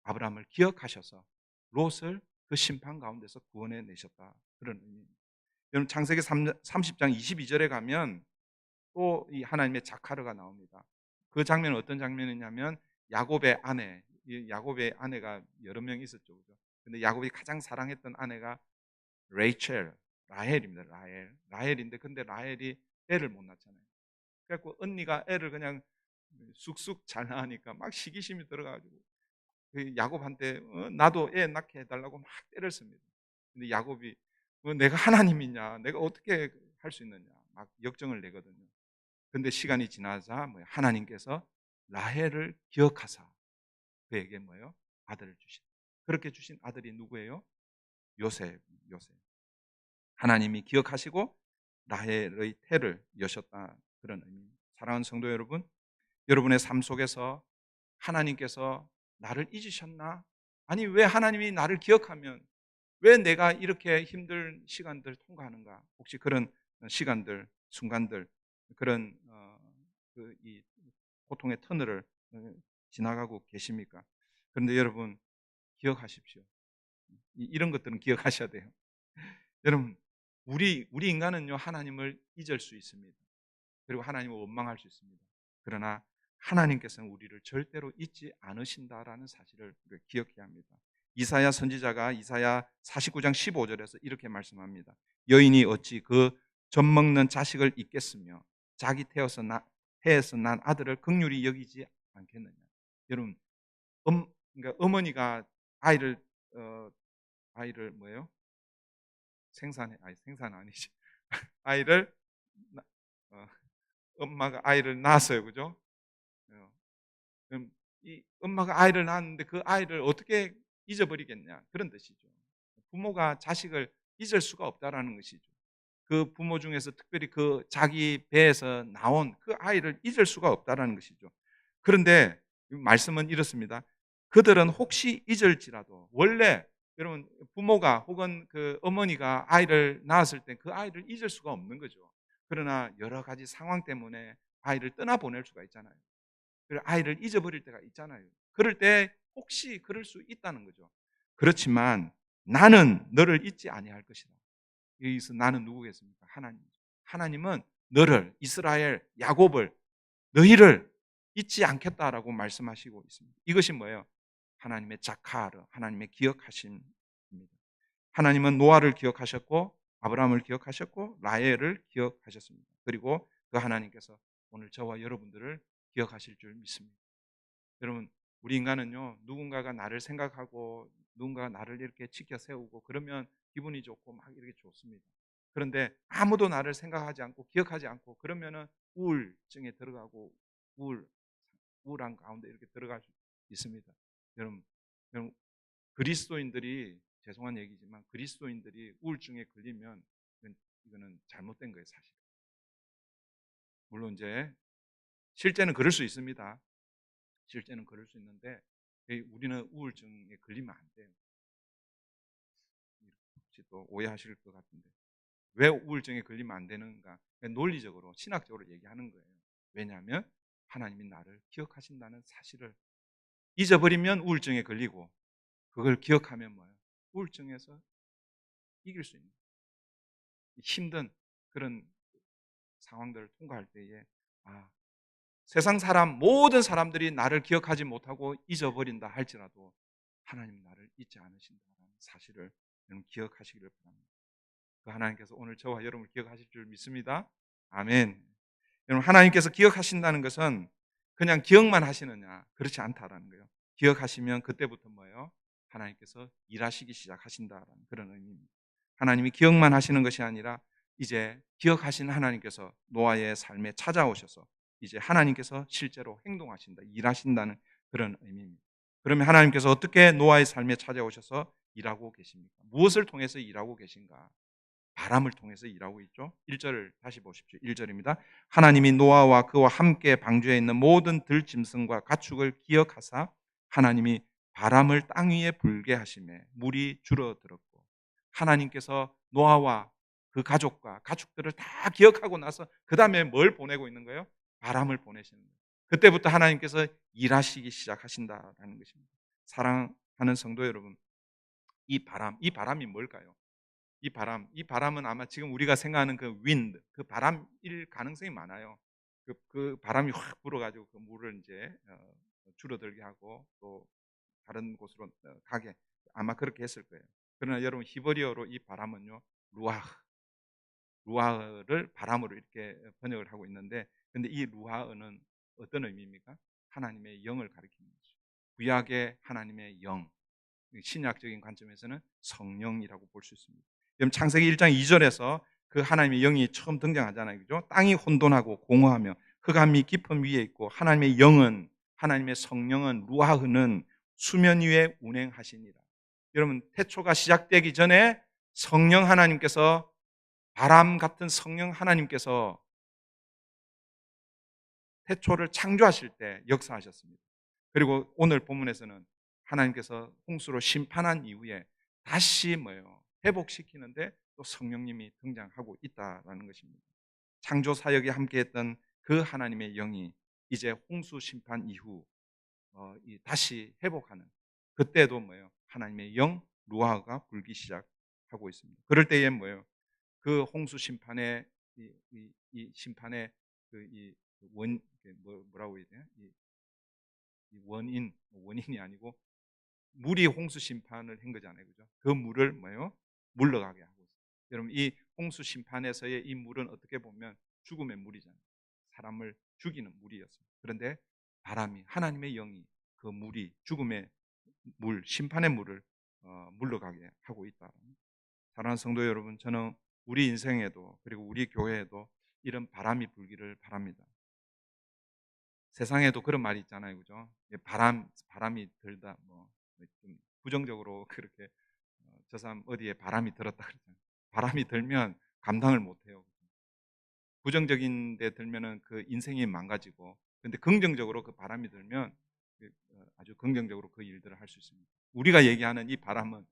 아브라함을 기억하셔서 롯을 그 심판 가운데서 구원해 내셨다, 그런 의미입니다. 여러분, 창세기 30장 22절에 가면 또 이 하나님의 자카르가 나옵니다. 그 장면은 어떤 장면이냐면 야곱의 아내, 야곱의 아내가 여러 명 있었죠, 그죠? 근데 야곱이 가장 사랑했던 아내가 라헬입니다. 라헬인데, 근데 라헬이 애를 못 낳잖아요. 그래갖고 언니가 애를 그냥 쑥쑥 잘 낳으니까 막 시기심이 들어가지고 그 야곱한테 나도 애 낳게 해달라고 막 때를 씁니다. 근데 야곱이 내가 하나님이냐, 내가 어떻게 할 수 있느냐, 막 역정을 내거든요. 근데 시간이 지나자 하나님께서 라헬을 기억하사 그에게 아들을 주신, 그렇게 주신 아들이 누구예요? 요셉. 하나님이 기억하시고 라헬의 태를 여셨다, 그런 의미입니다. 사랑하는 성도 여러분, 여러분의 삶 속에서 하나님께서 나를 잊으셨나? 아니, 왜 하나님이 나를 기억하면 왜 내가 이렇게 힘든 시간들 통과하는가? 혹시 그런 시간들, 순간들 그런 이 고통의 터널을 지나가고 계십니까? 그런데 여러분 기억하십시오. 이런 것들은 기억하셔야 돼요. 여러분 우리 인간은요 하나님을 잊을 수 있습니다. 그리고 하나님을 원망할 수 있습니다. 그러나 하나님께서는 우리를 절대로 잊지 않으신다라는 사실을 우리가 기억해야 합니다. 이사야 선지자가 이사야 49장 15절에서 이렇게 말씀합니다. 여인이 어찌 그 젖먹는 자식을 잊겠으며 자기 태에서 난 아들을 긍휼히 여기지 않겠느냐. 여러분 그러니까 어머니가 아이를 뭐예요? 생산 아니지. 아이를 어, 엄마가 아이를 낳았어요, 그죠? 그럼 이 엄마가 아이를 낳았는데 그 아이를 어떻게 잊어버리겠냐 그런 뜻이죠. 부모가 자식을 잊을 수가 없다라는 것이죠. 그 부모 중에서 특별히 그 자기 배에서 나온 그 아이를 잊을 수가 없다라는 것이죠. 그런데 말씀은 이렇습니다. 그들은 혹시 잊을지라도 원래 여러분 부모가 혹은 그 어머니가 아이를 낳았을 때 그 아이를 잊을 수가 없는 거죠. 그러나 여러 가지 상황 때문에 아이를 떠나보낼 수가 있잖아요. 아이를 잊어버릴 때가 있잖아요. 그럴 때 혹시 그럴 수 있다는 거죠. 그렇지만 나는 너를 잊지 아니할 것이다. 여기서 나는 누구겠습니까? 하나님이죠. 하나님은 너를 이스라엘 야곱을 너희를 잊지 않겠다라고 말씀하시고 있습니다. 이것이 뭐예요? 하나님의 자카르, 하나님의 기억하심입니다. 하나님은 노아를 기억하셨고 아브라함을 기억하셨고 라헬을 기억하셨습니다. 그리고 그 하나님께서 오늘 저와 여러분들을 기억하실 줄 믿습니다. 여러분 우리 인간은요 누군가가 나를 생각하고 누군가가 나를 이렇게 지켜 세우고 그러면 기분이 좋고 막 이렇게 좋습니다. 그런데 아무도 나를 생각하지 않고 기억하지 않고 그러면은 우울증에 들어가고 우울한 가운데 이렇게 들어갈 수 있습니다. 여러분, 여러분 그리스도인들이 죄송한 얘기지만 그리스도인들이 우울증에 걸리면 이거는 잘못된 거예요 사실. 물론 이제 실제는 그럴 수 있습니다. 실제는 그럴 수 있는데 우리는 우울증에 걸리면 안 돼요. 혹시 또 오해하실 것 같은데 왜 우울증에 걸리면 안 되는가? 논리적으로 신학적으로 얘기하는 거예요. 왜냐하면 하나님이 나를 기억하신다는 사실을 잊어버리면 우울증에 걸리고 그걸 기억하면 뭐예요? 우울증에서 이길 수 있는 힘든 그런 상황들을 통과할 때에 세상 사람 모든 사람들이 나를 기억하지 못하고 잊어버린다 할지라도 하나님 나를 잊지 않으신다는 사실을 여러분 기억하시기를 바랍니다. 그 하나님께서 오늘 저와 여러분을 기억하실 줄 믿습니다. 아멘. 여러분 하나님께서 기억하신다는 것은 그냥 기억만 하시느냐 그렇지 않다라는 거예요. 기억하시면 그때부터 뭐예요? 하나님께서 일하시기 시작하신다라는 그런 의미입니다. 하나님이 기억만 하시는 것이 아니라 이제 기억하신 하나님께서 노아의 삶에 찾아오셔서 이제 하나님께서 실제로 행동하신다, 일하신다는 그런 의미입니다. 그러면 하나님께서 어떻게 노아의 삶에 찾아오셔서 일하고 계십니까? 무엇을 통해서 일하고 계신가? 바람을 통해서 일하고 있죠. 1절을 다시 보십시오. 1절입니다. 하나님이 노아와 그와 함께 방주에 있는 모든 들짐승과 가축을 기억하사 하나님이 바람을 땅 위에 불게 하시매 물이 줄어들었고 하나님께서 노아와 그 가족과 가축들을 다 기억하고 나서 그 다음에 뭘 보내고 있는 거예요? 바람을 보내시는 거예요. 그때부터 하나님께서 일하시기 시작하신다라는 것입니다. 사랑하는 성도 여러분, 이 바람이 뭘까요? 이 바람은 아마 지금 우리가 생각하는 그 윈드, 그 바람일 가능성이 많아요. 그 바람이 확 불어가지고 그 물을 이제 줄어들게 하고 또 다른 곳으로 가게 아마 그렇게 했을 거예요. 그러나 여러분 히브리어로 이 바람은요 루아흐를 바람으로 이렇게 번역을 하고 있는데, 근데 이 루아흐는 어떤 의미입니까? 하나님의 영을 가리키는 거죠. 구약의 하나님의 영, 신약적인 관점에서는 성령이라고 볼 수 있습니다. 그럼 창세기 1장 2절에서 그 하나님의 영이 처음 등장하잖아요. 그죠? 땅이 혼돈하고 공허하며 흑암이 깊음 위에 있고 하나님의 영은 하나님의 성령은 루아흐는 수면 위에 운행하시니라. 여러분 태초가 시작되기 전에 성령 하나님께서 바람 같은 성령 하나님께서 태초를 창조하실 때 역사하셨습니다. 그리고 오늘 본문에서는 하나님께서 홍수로 심판한 이후에 다시 뭐예요? 회복시키는데 또 성령님이 등장하고 있다라는 것입니다. 창조 사역에 함께했던 그 하나님의 영이 이제 홍수 심판 이후 다시 회복하는, 그때도 뭐예요? 하나님의 영 루아가 불기 시작하고 있습니다. 그럴 때에 뭐예요? 그 홍수 심판의 이 심판의 그이원 뭐라고 해야 되나? 이 원인이 아니고 물이 홍수 심판을 한 거잖아요, 그죠? 그 물을 뭐예요? 물러가게 하고 있어요. 여러분, 이 홍수 심판에서의 이 물은 어떻게 보면 죽음의 물이잖아요. 사람을 죽이는 물이었습니다. 그런데 바람이, 하나님의 영이 그 물이, 죽음의 물, 심판의 물을 물러가게 하고 있다. 사랑하는 성도 여러분, 저는 우리 인생에도, 그리고 우리 교회에도 이런 바람이 불기를 바랍니다. 세상에도 그런 말이 있잖아요, 그죠? 바람이 들다, 좀 부정적으로 그렇게 저 사람 어디에 바람이 들었다 그러잖아요. 바람이 들면 감당을 못해요. 부정적인 데 들면은 그 인생이 망가지고, 근데 긍정적으로 그 바람이 들면 아주 긍정적으로 그 일들을 할 수 있습니다. 우리가 얘기하는 이 바람은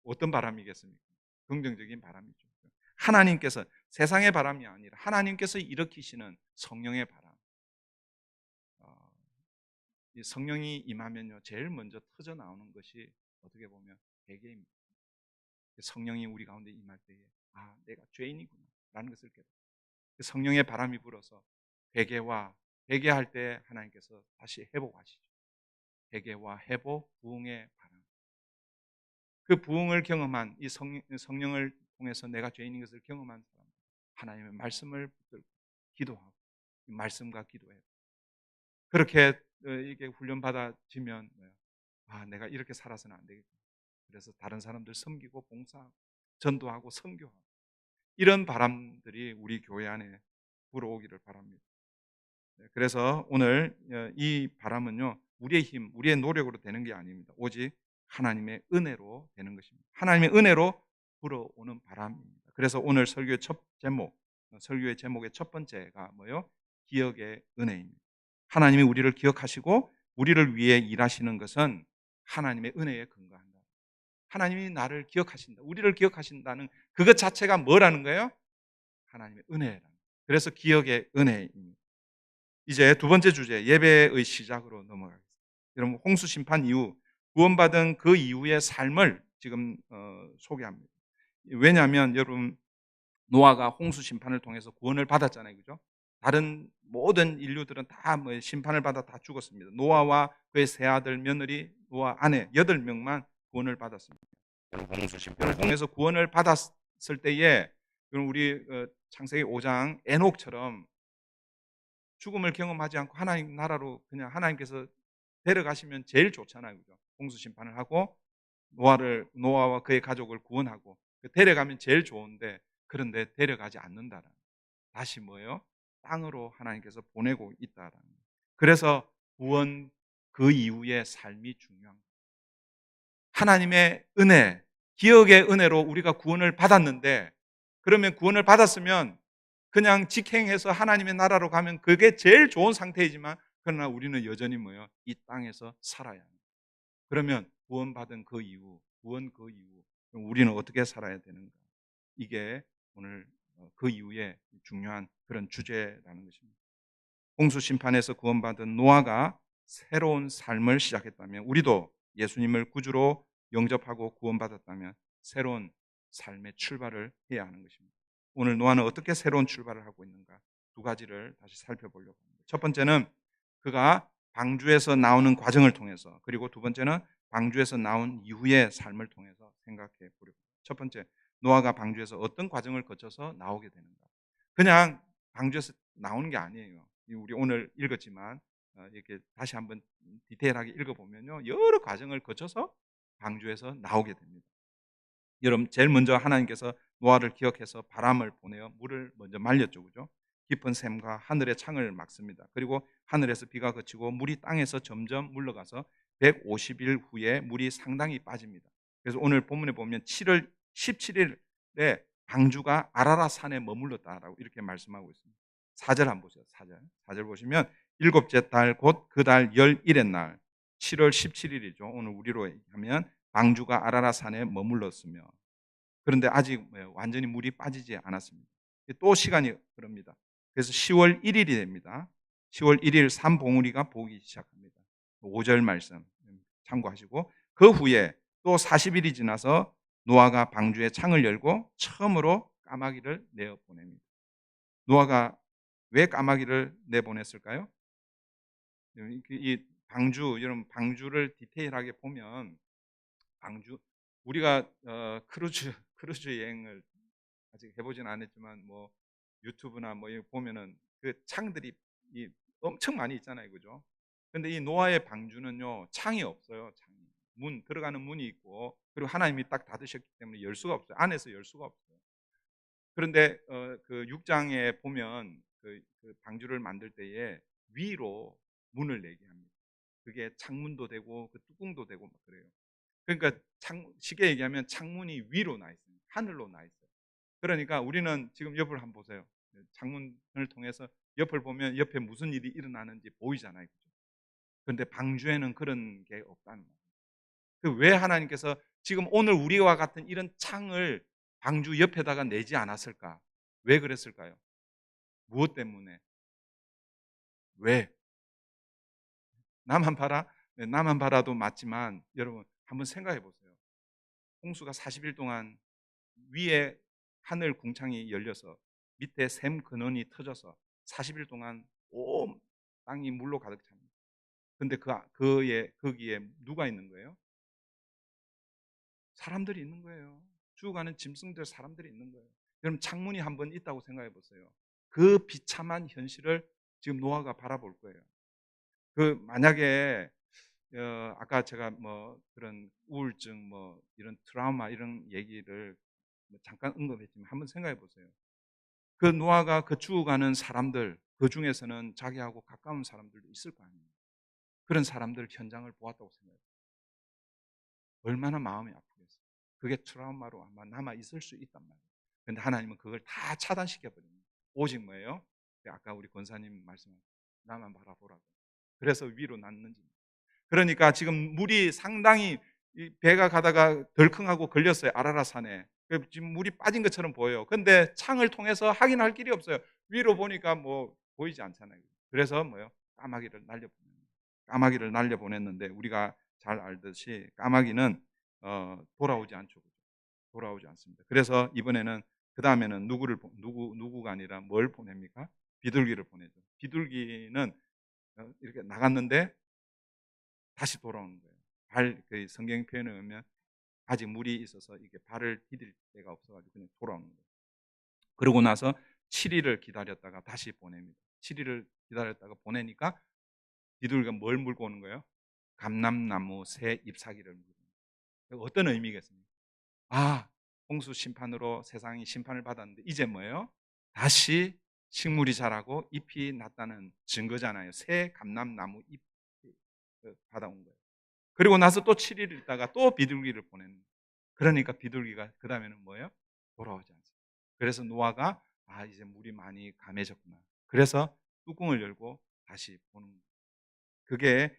어떤 바람이겠습니까? 긍정적인 바람이죠. 하나님께서, 세상의 바람이 아니라 하나님께서 일으키시는 성령의 바람. 이 성령이 임하면요, 제일 먼저 터져 나오는 것이 어떻게 보면 회개입니다. 성령이 우리 가운데 임할 때에 내가 죄인이구나 라는 것을 깨닫고, 성령의 바람이 불어서 회개할 때 하나님께서 다시 회복하시죠. 회개와 회복, 부흥의 바람. 그 부흥을 경험한 이 성령을 통해서 내가 죄인인 것을 경험한 사람, 하나님의 말씀을 붙들고 기도하고, 이 말씀과 기도해요. 그렇게 이게 훈련 받아지면 내가 이렇게 살아서는 안 되겠구나. 그래서 다른 사람들 섬기고 봉사하고 전도하고 선교하고, 이런 바람들이 우리 교회 안에 불어오기를 바랍니다. 그래서 오늘 이 바람은요, 우리의 힘, 우리의 노력으로 되는 게 아닙니다. 오직 하나님의 은혜로 되는 것입니다. 하나님의 은혜로 불어오는 바람입니다. 그래서 오늘 설교의 제목의 첫 번째가 뭐예요? 기억의 은혜입니다. 하나님이 우리를 기억하시고 우리를 위해 일하시는 것은 하나님의 은혜에 근거한다. 하나님이 나를 기억하신다, 우리를 기억하신다는 그것 자체가 뭐라는 거예요? 하나님의 은혜라는 거예요. 그래서 기억의 은혜입니다. 이제 두 번째 주제, 예배의 시작으로 넘어가겠습니다. 여러분, 홍수 심판 이후 구원받은 그 이후의 삶을 지금 소개합니다. 왜냐하면 여러분, 노아가 홍수 심판을 통해서 구원을 받았잖아요, 그죠? 다른 모든 인류들은 다 심판을 받아 다 죽었습니다. 노아와 그의 세 아들, 며느리, 노아 아내 8명만 구원을 받았습니다. 홍수 심판을 통해서 구원을 받았을 때에 우리 창세기 5장 에녹처럼 죽음을 경험하지 않고 하나님 나라로 그냥 하나님께서 데려가시면 제일 좋잖아요, 그죠? 홍수 심판을 하고 노아와 그의 가족을 구원하고 데려가면 제일 좋은데, 그런데 데려가지 않는다라는, 다시 뭐예요? 땅으로 하나님께서 보내고 있다라는. 그래서 구원 그 이후의 삶이 중요한 거예요. 하나님의 은혜, 기억의 은혜로 우리가 구원을 받았는데, 그러면 구원을 받았으면 그냥 직행해서 하나님의 나라로 가면 그게 제일 좋은 상태이지만, 그러나 우리는 여전히 뭐예요? 이 땅에서 살아야 합니다. 그러면 구원 그 이후 우리는 어떻게 살아야 되는가? 이게 오늘 그 이후에 중요한 그런 주제라는 것입니다. 홍수 심판에서 구원받은 노아가 새로운 삶을 시작했다면, 우리도 예수님을 구주로 영접하고 구원받았다면 새로운 삶의 출발을 해야 하는 것입니다. 오늘 노아는 어떻게 새로운 출발을 하고 있는가? 두 가지를 다시 살펴보려고 합니다. 첫 번째는 그가 방주에서 나오는 과정을 통해서, 그리고 두 번째는 방주에서 나온 이후의 삶을 통해서 생각해 보려고 합니다. 첫 번째, 노아가 방주에서 어떤 과정을 거쳐서 나오게 되는가? 그냥 방주에서 나오는 게 아니에요. 우리 오늘 읽었지만 이렇게 다시 한번 디테일하게 읽어보면요, 여러 과정을 거쳐서 방주에서 나오게 됩니다. 여러분, 제일 먼저 하나님께서 노아를 기억해서 바람을 보내어 물을 먼저 말렸죠, 그죠? 깊은 샘과 하늘의 창을 막습니다. 그리고 하늘에서 비가 그치고 물이 땅에서 점점 물러가서 150일 후에 물이 상당히 빠집니다. 그래서 오늘 본문에 보면 7월 17일에 방주가 아라라 산에 머물렀다라고 이렇게 말씀하고 있습니다. 4절 한번 보세요. 4절 보시면 일곱째 달 곧 그 달 11의 날 7월 17일이죠. 오늘 우리로 하면 방주가 아라라 산에 머물렀으며, 그런데 아직 완전히 물이 빠지지 않았습니다. 또 시간이 흐릅니다. 그래서 10월 1일이 됩니다. 10월 1일 산봉우리가 보기 시작합니다. 5절 말씀 참고하시고, 그 후에 또 40일이 지나서 노아가 방주의 창을 열고 처음으로 까마귀를 내어 보냅니다. 노아가 왜 까마귀를 내보냈을까요? 이 방주, 여러분 방주를 디테일하게 보면, 방주, 우리가 크루즈 여행을 아직 해보지는 않았지만 뭐 유튜브나 뭐 이거 보면은 그 창들이 엄청 많이 있잖아요, 그죠? 근데 이 노아의 방주는요, 창이 없어요. 창이. 문, 들어가는 문이 있고, 그리고 하나님이 딱 닫으셨기 때문에 열 수가 없어요. 안에서 열 수가 없어요. 그런데 그 6장에 보면 그 방주를 만들 때에 위로 문을 내게 합니다. 그게 창문도 되고 그 뚜껑도 되고 막 그래요. 그러니까 쉽게 얘기하면 창문이 위로 나 있어요. 하늘로 나 있어요. 그러니까 우리는 지금 옆을 한번 보세요. 창문을 통해서 옆을 보면 옆에 무슨 일이 일어나는지 보이잖아요. 그런데 방주에는 그런 게 없다는 거예요. 왜 하나님께서 지금 오늘 우리와 같은 이런 창을 방주 옆에다가 내지 않았을까? 왜 그랬을까요? 무엇 때문에? 왜? 나만 봐라? 네, 나만 봐라도 맞지만 여러분 한번 생각해 보세요. 홍수가 40일 동안 위에 하늘 궁창이 열려서 밑에 샘 근원이 터져서 40일 동안 온 땅이 물로 가득 찹니다. 근데 거기에 누가 있는 거예요? 사람들이 있는 거예요. 죽어가는 짐승들, 사람들이 있는 거예요. 여러분 창문이 한번 있다고 생각해 보세요. 그 비참한 현실을 지금 노아가 바라볼 거예요. 만약에 아까 제가 뭐 그런 우울증, 뭐 이런 트라우마 이런 얘기를 잠깐 언급했지만 한번 생각해 보세요. 그 노아가 그 죽어가는 사람들, 그 중에서는 자기하고 가까운 사람들도 있을 거 아니에요. 그런 사람들 현장을 보았다고 생각해요. 얼마나 마음이 아프겠어요. 그게 트라우마로 아마 남아 있을 수 있단 말이에요. 그런데 하나님은 그걸 다 차단시켜 버립니다. 오직 뭐예요? 아까 우리 권사님 말씀한 나만 바라보라고. 그래서 위로 났는지. 그러니까 지금 물이 상당히 배가 가다가 덜컹하고 걸렸어요. 아라라산에. 지금 물이 빠진 것처럼 보여요. 근데 창을 통해서 확인할 길이 없어요. 위로 보니까 뭐 보이지 않잖아요. 그래서 뭐요? 까마귀를 날려보냈는데 우리가 잘 알듯이 까마귀는 돌아오지 않죠. 돌아오지 않습니다. 그래서 이번에는 그 다음에는 누구가 아니라 뭘 보냅니까? 비둘기를 보내죠. 비둘기는 이렇게 나갔는데 다시 돌아오는 거예요. 그 성경 표현에 보면 아직 물이 있어서 이게 발을 디딜 데가 없어가지고 그냥 돌아오는 거예요. 그러고 나서 7일을 기다렸다가 다시 보냅니다. 7일을 기다렸다가 보내니까 비둘기가 뭘 물고 오는 거예요? 감람나무 새 잎사귀를 물고 오는 거예요. 어떤 의미겠습니까? 홍수 심판으로 세상이 심판을 받았는데 이제 뭐예요? 다시 식물이 자라고 잎이 났다는 증거잖아요. 새 감람나무 잎 받아온 거예요. 그리고 나서 또 7일 있다가 또 비둘기를 보내는 거예요. 그러니까 비둘기가 그 다음에는 뭐예요? 돌아오지 않습니다. 그래서 노아가 이제 물이 많이 감해졌구나. 그래서 뚜껑을 열고 다시 보는 거예요. 그게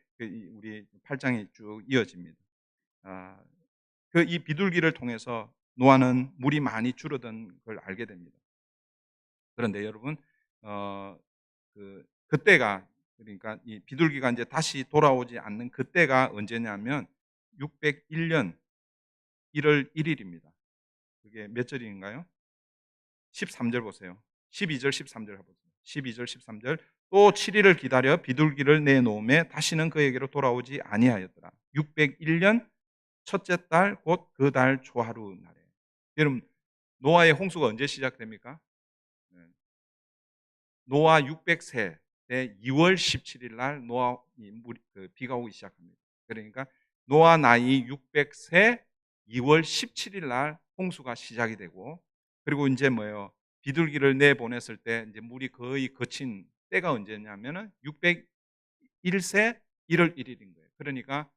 우리 8장에 쭉 이어집니다. 이 비둘기를 통해서 노아는 물이 많이 줄어든 걸 알게 됩니다. 그런데 여러분, 그때가, 그러니까 이 비둘기가 이제 다시 돌아오지 않는 그때가 언제냐면 601년 1월 1일입니다. 그게 몇 절인가요? 13절 보세요. 12절, 13절 해보세요. 12절, 13절. 또 7일을 기다려 비둘기를 내놓음에 다시는 그에게로 돌아오지 아니하였더라. 601년 첫째 달 곧 그 달 초하루 날에. 여러분, 노아의 홍수가 언제 시작됩니까? 노아 600세 때 2월 17일 날 비가 오기 시작합니다. 그러니까 노아 나이 600세 2월 17일 날 홍수가 시작이 되고, 그리고 이제 뭐예요? 비둘기를 내보냈을 때 이제 물이 거의 그친 때가 언제냐면은 601세 1월 1일인 거예요. 그러니까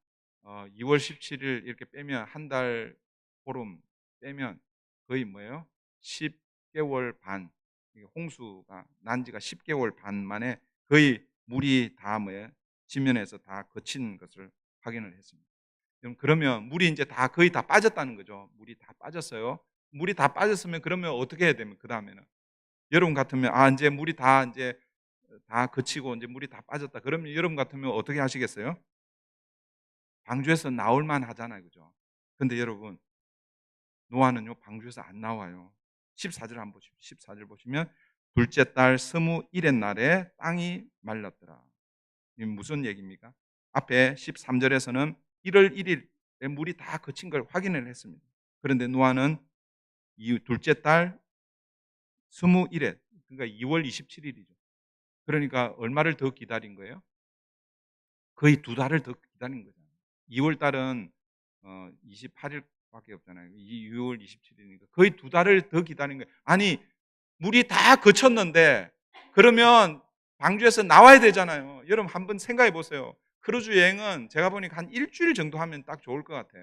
2월 17일 이렇게 빼면 한 달 보름 빼면 거의 뭐예요? 10개월 반. 홍수가 난 지가 10개월 반 만에 거의 물이 다 뭐예요? 지면에서 다 거친 것을 확인을 했습니다. 그러면 물이 이제 거의 다 빠졌다는 거죠. 물이 다 빠졌어요. 물이 다 빠졌으면 그러면 어떻게 해야 됩니까? 그 다음에는 여러분 같으면 이제 물이 다 그치고 이제 물이 다 빠졌다. 그러면 여러분 같으면 어떻게 하시겠어요? 방주에서 나올 만 하잖아요. 그죠? 근데 여러분, 노아는요, 방주에서 안 나와요. 14절 한번 보십시오. 14절 보시면 둘째 달 스무일의 날에 땅이 말랐더라. 이게 무슨 얘기입니까? 앞에 13절에서는 1월 1일에 물이 다 그친 걸 확인을 했습니다. 그런데 노아는 이 둘째 달 스무일에, 그러니까 2월 27일이죠. 그러니까 얼마를 더 기다린 거예요? 거의 두 달을 더 기다린 거잖아요. 2월 달은 28일밖에 없잖아요. 2월 27일이니까 거의 두 달을 더 기다린 거예요. 아니, 물이 다 그쳤는데 그러면 방주에서 나와야 되잖아요. 여러분 한번 생각해 보세요. 크루즈 여행은 제가 보니까 한 일주일 정도 하면 딱 좋을 것 같아.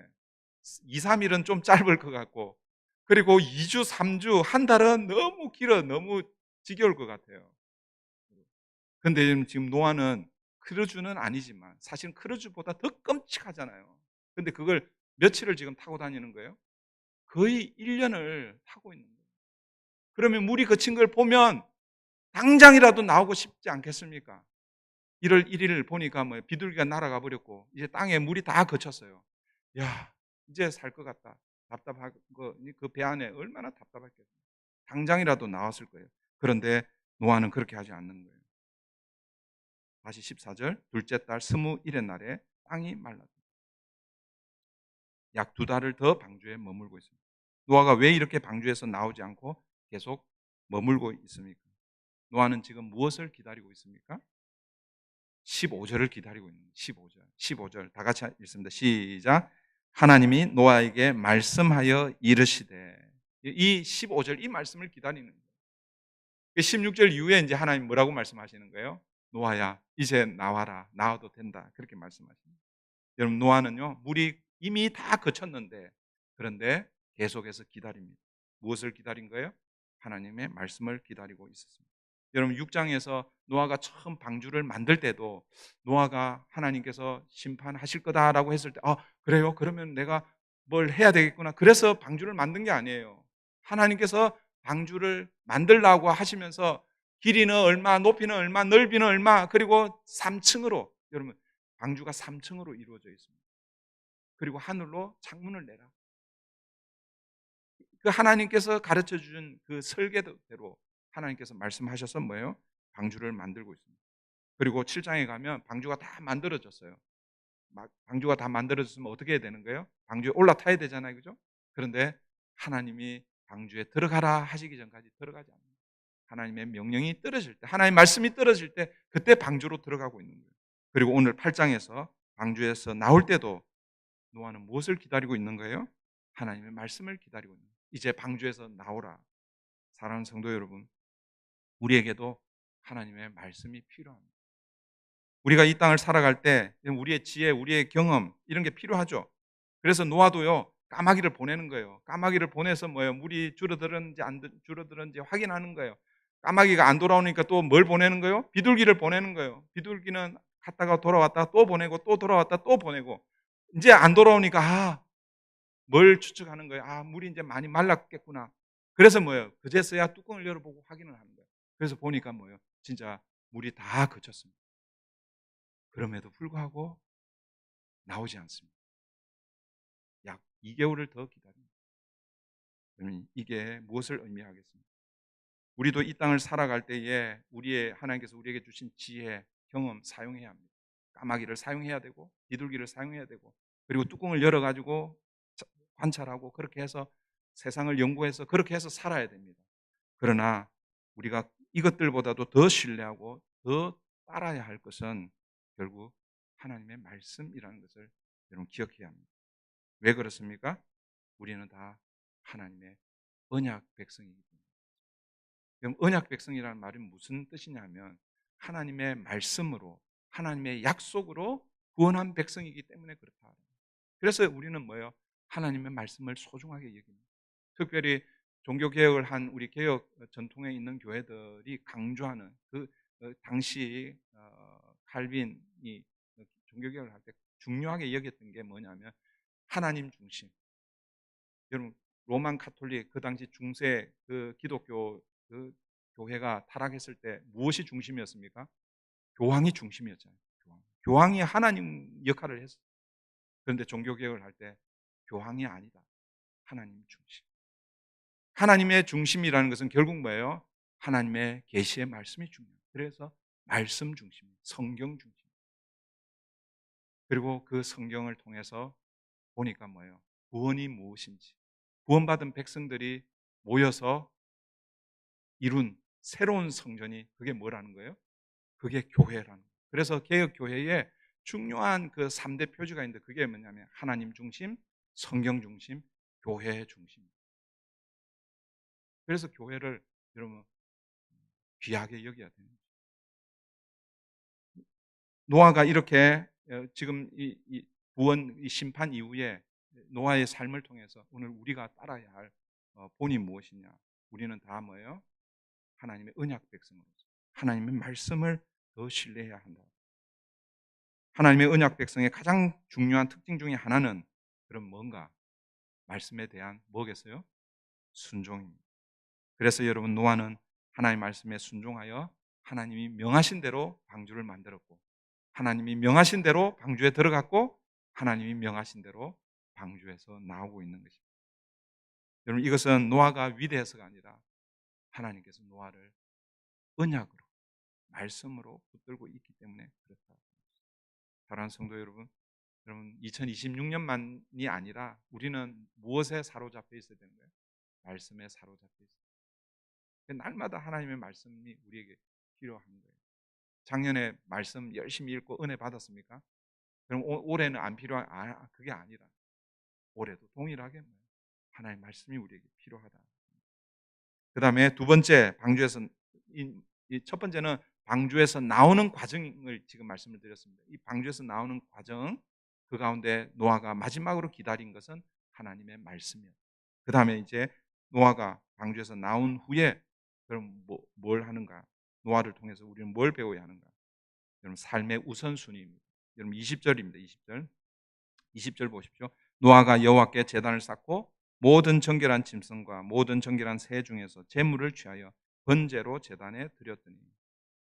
2, 3일은 좀 짧을 것 같고, 그리고 2주, 3주, 한 달은 너무 길어, 너무 지겨울 것 같아요. 근데 지금 노아는 크루즈는 아니지만 사실은 크루즈보다 더 끔찍하잖아요. 근데 그걸 며칠을 지금 타고 다니는 거예요? 거의 1년을 타고 있는 거예요. 그러면 물이 그친 걸 보면 당장이라도 나오고 싶지 않겠습니까? 1월 1일 보니까 뭐 비둘기가 날아가 버렸고 이제 땅에 물이 다 그쳤어요. 야, 이제 살 것 같다. 답답한 거, 그 배 안에 얼마나 답답했겠어요. 당장이라도 나왔을 거예요. 그런데 노아는 그렇게 하지 않는 거예요. 다시 14절, 둘째 달 스무일의 날에 땅이 말랐다. 약 두 달을 더 방주에 머물고 있습니다. 노아가 왜 이렇게 방주에서 나오지 않고 계속 머물고 있습니까? 노아는 지금 무엇을 기다리고 있습니까? 15절을 기다리고 있는 거예요. 15절. 15절 다 같이 읽습니다. 시작. 하나님이 노아에게 말씀하여 이르시되, 이 15절 이 말씀을 기다리는 거예요. 16절 이후에 이제 하나님 뭐라고 말씀하시는 거예요? 노아야, 이제 나와라. 나와도 된다. 그렇게 말씀하십니다. 여러분, 노아는요, 물이 이미 다 그쳤는데, 그런데 계속해서 기다립니다. 무엇을 기다린 거예요? 하나님의 말씀을 기다리고 있었습니다. 여러분, 6장에서 노아가 처음 방주를 만들 때도 노아가 하나님께서 심판하실 거다라고 했을 때, 그래요? 그러면 내가 뭘 해야 되겠구나. 그래서 방주를 만든 게 아니에요. 하나님께서 방주를 만들라고 하시면서 길이는 얼마, 높이는 얼마, 넓이는 얼마, 그리고 3층으로, 여러분, 방주가 3층으로 이루어져 있습니다. 그리고 하늘로 창문을 내라. 그 하나님께서 가르쳐 준 그 설계대로 하나님께서 말씀하셔서 뭐예요? 방주를 만들고 있습니다. 그리고 7장에 가면 방주가 다 만들어졌어요. 방주가 다 만들어졌으면 어떻게 해야 되는 거예요? 방주에 올라타야 되잖아요. 그죠? 그런데 하나님이 방주에 들어가라 하시기 전까지 들어가지 않아요. 하나님의 명령이 떨어질 때, 하나님의 말씀이 떨어질 때 그때 방주로 들어가고 있는 거예요. 그리고 오늘 8장에서 방주에서 나올 때도 노아는 무엇을 기다리고 있는 거예요? 하나님의 말씀을 기다리고 있는 거예요. 이제 방주에서 나오라. 사랑하는 성도 여러분, 우리에게도 하나님의 말씀이 필요합니다. 우리가 이 땅을 살아갈 때 우리의 지혜, 우리의 경험 이런 게 필요하죠. 그래서 노아도요, 까마귀를 보내는 거예요. 까마귀를 보내서 뭐예요? 물이 줄어들었는지 안 줄어들었는지 확인하는 거예요. 까마귀가 안 돌아오니까 또 뭘 보내는 거예요? 비둘기를 보내는 거예요. 비둘기는 갔다가 돌아왔다가 또 보내고 또 돌아왔다 또 보내고, 이제 안 돌아오니까 뭘 추측하는 거예요? 물이 이제 많이 말랐겠구나. 그래서 뭐예요? 그제서야 뚜껑을 열어보고 확인을 하는 거예요. 그래서 보니까 뭐예요? 진짜 물이 다 그쳤습니다. 그럼에도 불구하고 나오지 않습니다. 약 2개월을 더 기다립니다. 그러면 이게 무엇을 의미하겠습니까? 우리도 이 땅을 살아갈 때에 우리의 하나님께서 우리에게 주신 지혜, 경험 사용해야 합니다. 까마귀를 사용해야 되고 비둘기를 사용해야 되고, 그리고 뚜껑을 열어가지고 관찰하고 그렇게 해서 세상을 연구해서 그렇게 해서 살아야 됩니다. 그러나 우리가 이것들보다도 더 신뢰하고 더 따라야 할 것은 결국 하나님의 말씀이라는 것을 여러분 기억해야 합니다. 왜 그렇습니까? 우리는 다 하나님의 언약 백성이기 때문에. 그럼 언약 백성이라는 말이 무슨 뜻이냐면 하나님의 말씀으로, 하나님의 약속으로 구원한 백성이기 때문에 그렇다. 그래서 우리는 뭐예요? 하나님의 말씀을 소중하게 여깁니다. 특별히 종교개혁을 한 우리 개혁 전통에 있는 교회들이 강조하는 그 당시 칼빈이 종교개혁을 할 때 중요하게 여겼던 게 뭐냐면 하나님 중심. 여러분, 로만 카톨릭 그 당시 중세 그 기독교 그 교회가 타락했을 때 무엇이 중심이었습니까? 교황이 중심이었잖아요. 교황이 하나님 역할을 했어요. 그런데 종교개혁을 할 때 교황이 아니다. 하나님 중심. 하나님의 중심이라는 것은 결국 뭐예요? 하나님의 계시의 말씀이 중요해요. 그래서 말씀 중심, 성경 중심. 그리고 그 성경을 통해서 보니까 뭐예요? 구원이 무엇인지. 구원받은 백성들이 모여서 이룬 새로운 성전이 그게 뭐라는 거예요? 그게 교회라는 거예요. 그래서 개혁교회에 중요한 그 3대 표지가 있는데 그게 뭐냐면 하나님 중심, 성경 중심, 교회 중심. 그래서 교회를 여러분 귀하게 여겨야 되는 거예요. 노아가 이렇게 지금 이 구원, 이 심판 이후에 노아의 삶을 통해서 오늘 우리가 따라야 할 본이 무엇이냐? 우리는 다 뭐예요? 하나님의 언약 백성으로서 하나님의 말씀을 더 신뢰해야 한다. 하나님의 언약 백성의 가장 중요한 특징 중에 하나는 그럼 뭔가 말씀에 대한 뭐겠어요? 순종입니다. 그래서 여러분 노아는 하나님의 말씀에 순종하여 하나님이 명하신 대로 방주를 만들었고 하나님이 명하신 대로 방주에 들어갔고 하나님이 명하신 대로 방주에서 나오고 있는 것입니다. 여러분 이것은 노아가 위대해서가 아니라 하나님께서 노아를 언약으로 말씀으로 붙들고 있기 때문에 그렇다. 사랑하는 성도 여러분, 2026년만이 아니라 우리는 무엇에 사로잡혀 있어야 되는 거예요? 말씀에 사로잡혀 있어요. 날마다 하나님의 말씀이 우리에게 필요한 거예요. 작년에 말씀 열심히 읽고 은혜 받았습니까? 그럼 올해는 안 필요한 그게 아니라 올해도 동일하게 하나님의 말씀이 우리에게 필요하다. 그 다음에 두 번째 방주에서 첫 번째는 방주에서 나오는 과정을 지금 말씀을 드렸습니다. 이 방주에서 나오는 과정 그 가운데 노아가 마지막으로 기다린 것은 하나님의 말씀이었어요. 그 다음에 이제 노아가 방주에서 나온 후에 그럼 뭘 하는가? 노아를 통해서 우리는 뭘 배워야 하는가? 여러분 삶의 우선순위입니다. 여러분 20절입니다. 20절 보십시오. 노아가 여호와께 제단을 쌓고 모든 정결한 짐승과 모든 정결한 새 중에서 제물을 취하여 번제로 제단에 드렸더니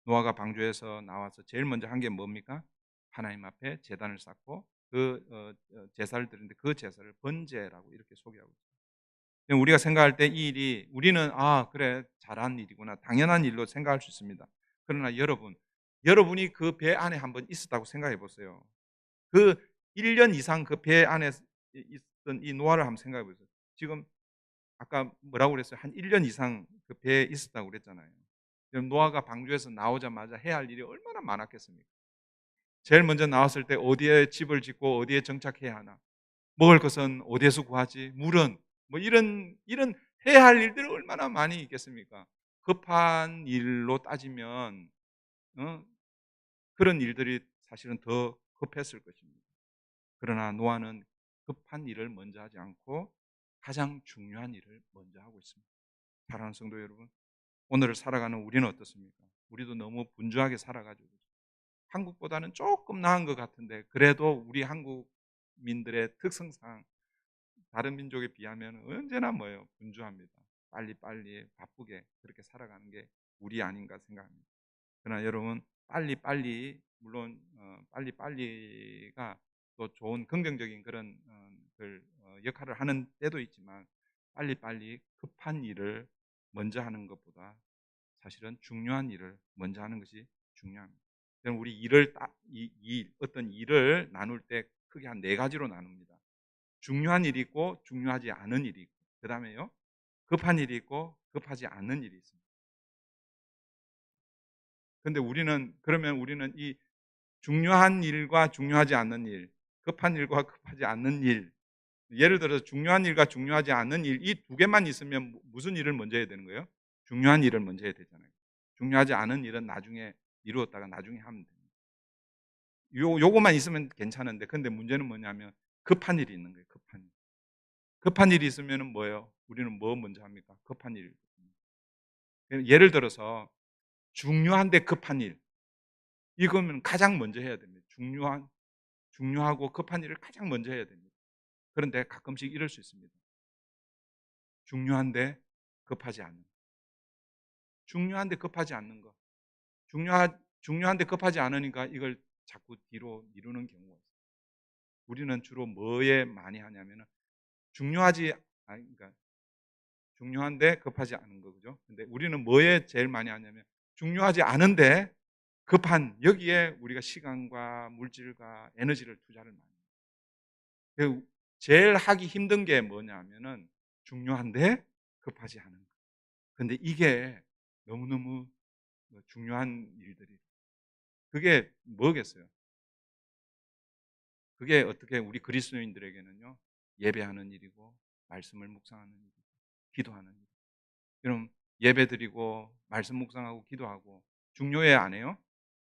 노아가 방주에서 나와서 제일 먼저 한 게 뭡니까? 하나님 앞에 제단을 쌓고 그 제사를 드리는데 그 제사를 번제라고 이렇게 소개하고 있습니다. 우리가 생각할 때 이 일이 우리는 그래 잘한 일이구나 당연한 일로 생각할 수 있습니다. 그러나 여러분이 그 배 안에 한번 있었다고 생각해 보세요. 그 1년 이상 그 배 안에 있던 이 노아를 한번 생각해 보세요. 지금 아까 뭐라고 그랬어요? 한 1년 이상 그 배에 있었다고 그랬잖아요. 그럼 노아가 방주에서 나오자마자 해야 할 일이 얼마나 많았겠습니까? 제일 먼저 나왔을 때 어디에 집을 짓고 어디에 정착해야 하나? 먹을 것은 어디에서 구하지? 물은 뭐 이런 해야 할 일들이 얼마나 많이 있겠습니까? 급한 일로 따지면 그런 일들이 사실은 더 급했을 것입니다. 그러나 노아는 급한 일을 먼저 하지 않고 가장 중요한 일을 먼저 하고 있습니다. 사랑하는 성도 여러분, 오늘을 살아가는 우리는 어떻습니까? 우리도 너무 분주하게 살아가지고 한국보다는 조금 나은 것 같은데 그래도 우리 한국민들의 특성상 다른 민족에 비하면 언제나 뭐예요? 분주합니다. 빨리빨리 바쁘게 그렇게 살아가는 게 우리 아닌가 생각합니다. 그러나 여러분 빨리빨리 물론 빨리빨리가 또 좋은 긍정적인 그런 역할을 하는 때도 있지만 빨리빨리 급한 일을 먼저 하는 것보다 사실은 중요한 일을 먼저 하는 것이 중요합니다. 그럼 우리 어떤 일을 나눌 때 크게 한 4가지로 나눕니다. 중요한 일이 있고 중요하지 않은 일이 있고 그 다음에요 급한 일이 있고 급하지 않은 일이 있습니다. 근데 그러면 우리는 이 중요한 일과 중요하지 않는 일, 급한 일과 급하지 않는 일, 예를 들어서 중요한 일과 중요하지 않은 일, 이 두 개만 있으면 무슨 일을 먼저 해야 되는 거예요? 중요한 일을 먼저 해야 되잖아요. 중요하지 않은 일은 나중에 이루었다가 나중에 하면 됩니다. 요거만 있으면 괜찮은데, 근데 문제는 뭐냐면 급한 일이 있는 거예요. 급한 일. 급한 일이 있으면 뭐예요? 우리는 뭐 먼저 합니까? 급한 일. 예를 들어서 중요한데 급한 일. 이거면 가장 먼저 해야 됩니다. 중요하고 급한 일을 가장 먼저 해야 됩니다. 그런데 가끔씩 이럴 수 있습니다. 중요한데 급하지 않은. 중요한데 급하지 않는 거. 중요한데 급하지 않으니까 이걸 자꾸 뒤로 미루는 경우가 있어요. 우리는 주로 뭐에 많이 하냐면은 그러니까 중요한데 급하지 않은 거, 그죠? 근데 우리는 뭐에 제일 많이 하냐면 중요하지 않은데 급한 여기에 우리가 시간과 물질과 에너지를 투자를 많이 해요. 제일 하기 힘든 게 뭐냐면은 중요한데 급하지 않은 거. 근데 이게 너무너무 중요한 일들이. 그게 뭐겠어요? 그게 어떻게 우리 그리스도인들에게는요, 예배하는 일이고 말씀을 묵상하는 일이고 기도하는 일. 그럼 예배 드리고 말씀 묵상하고 기도하고 중요해요, 안 해요?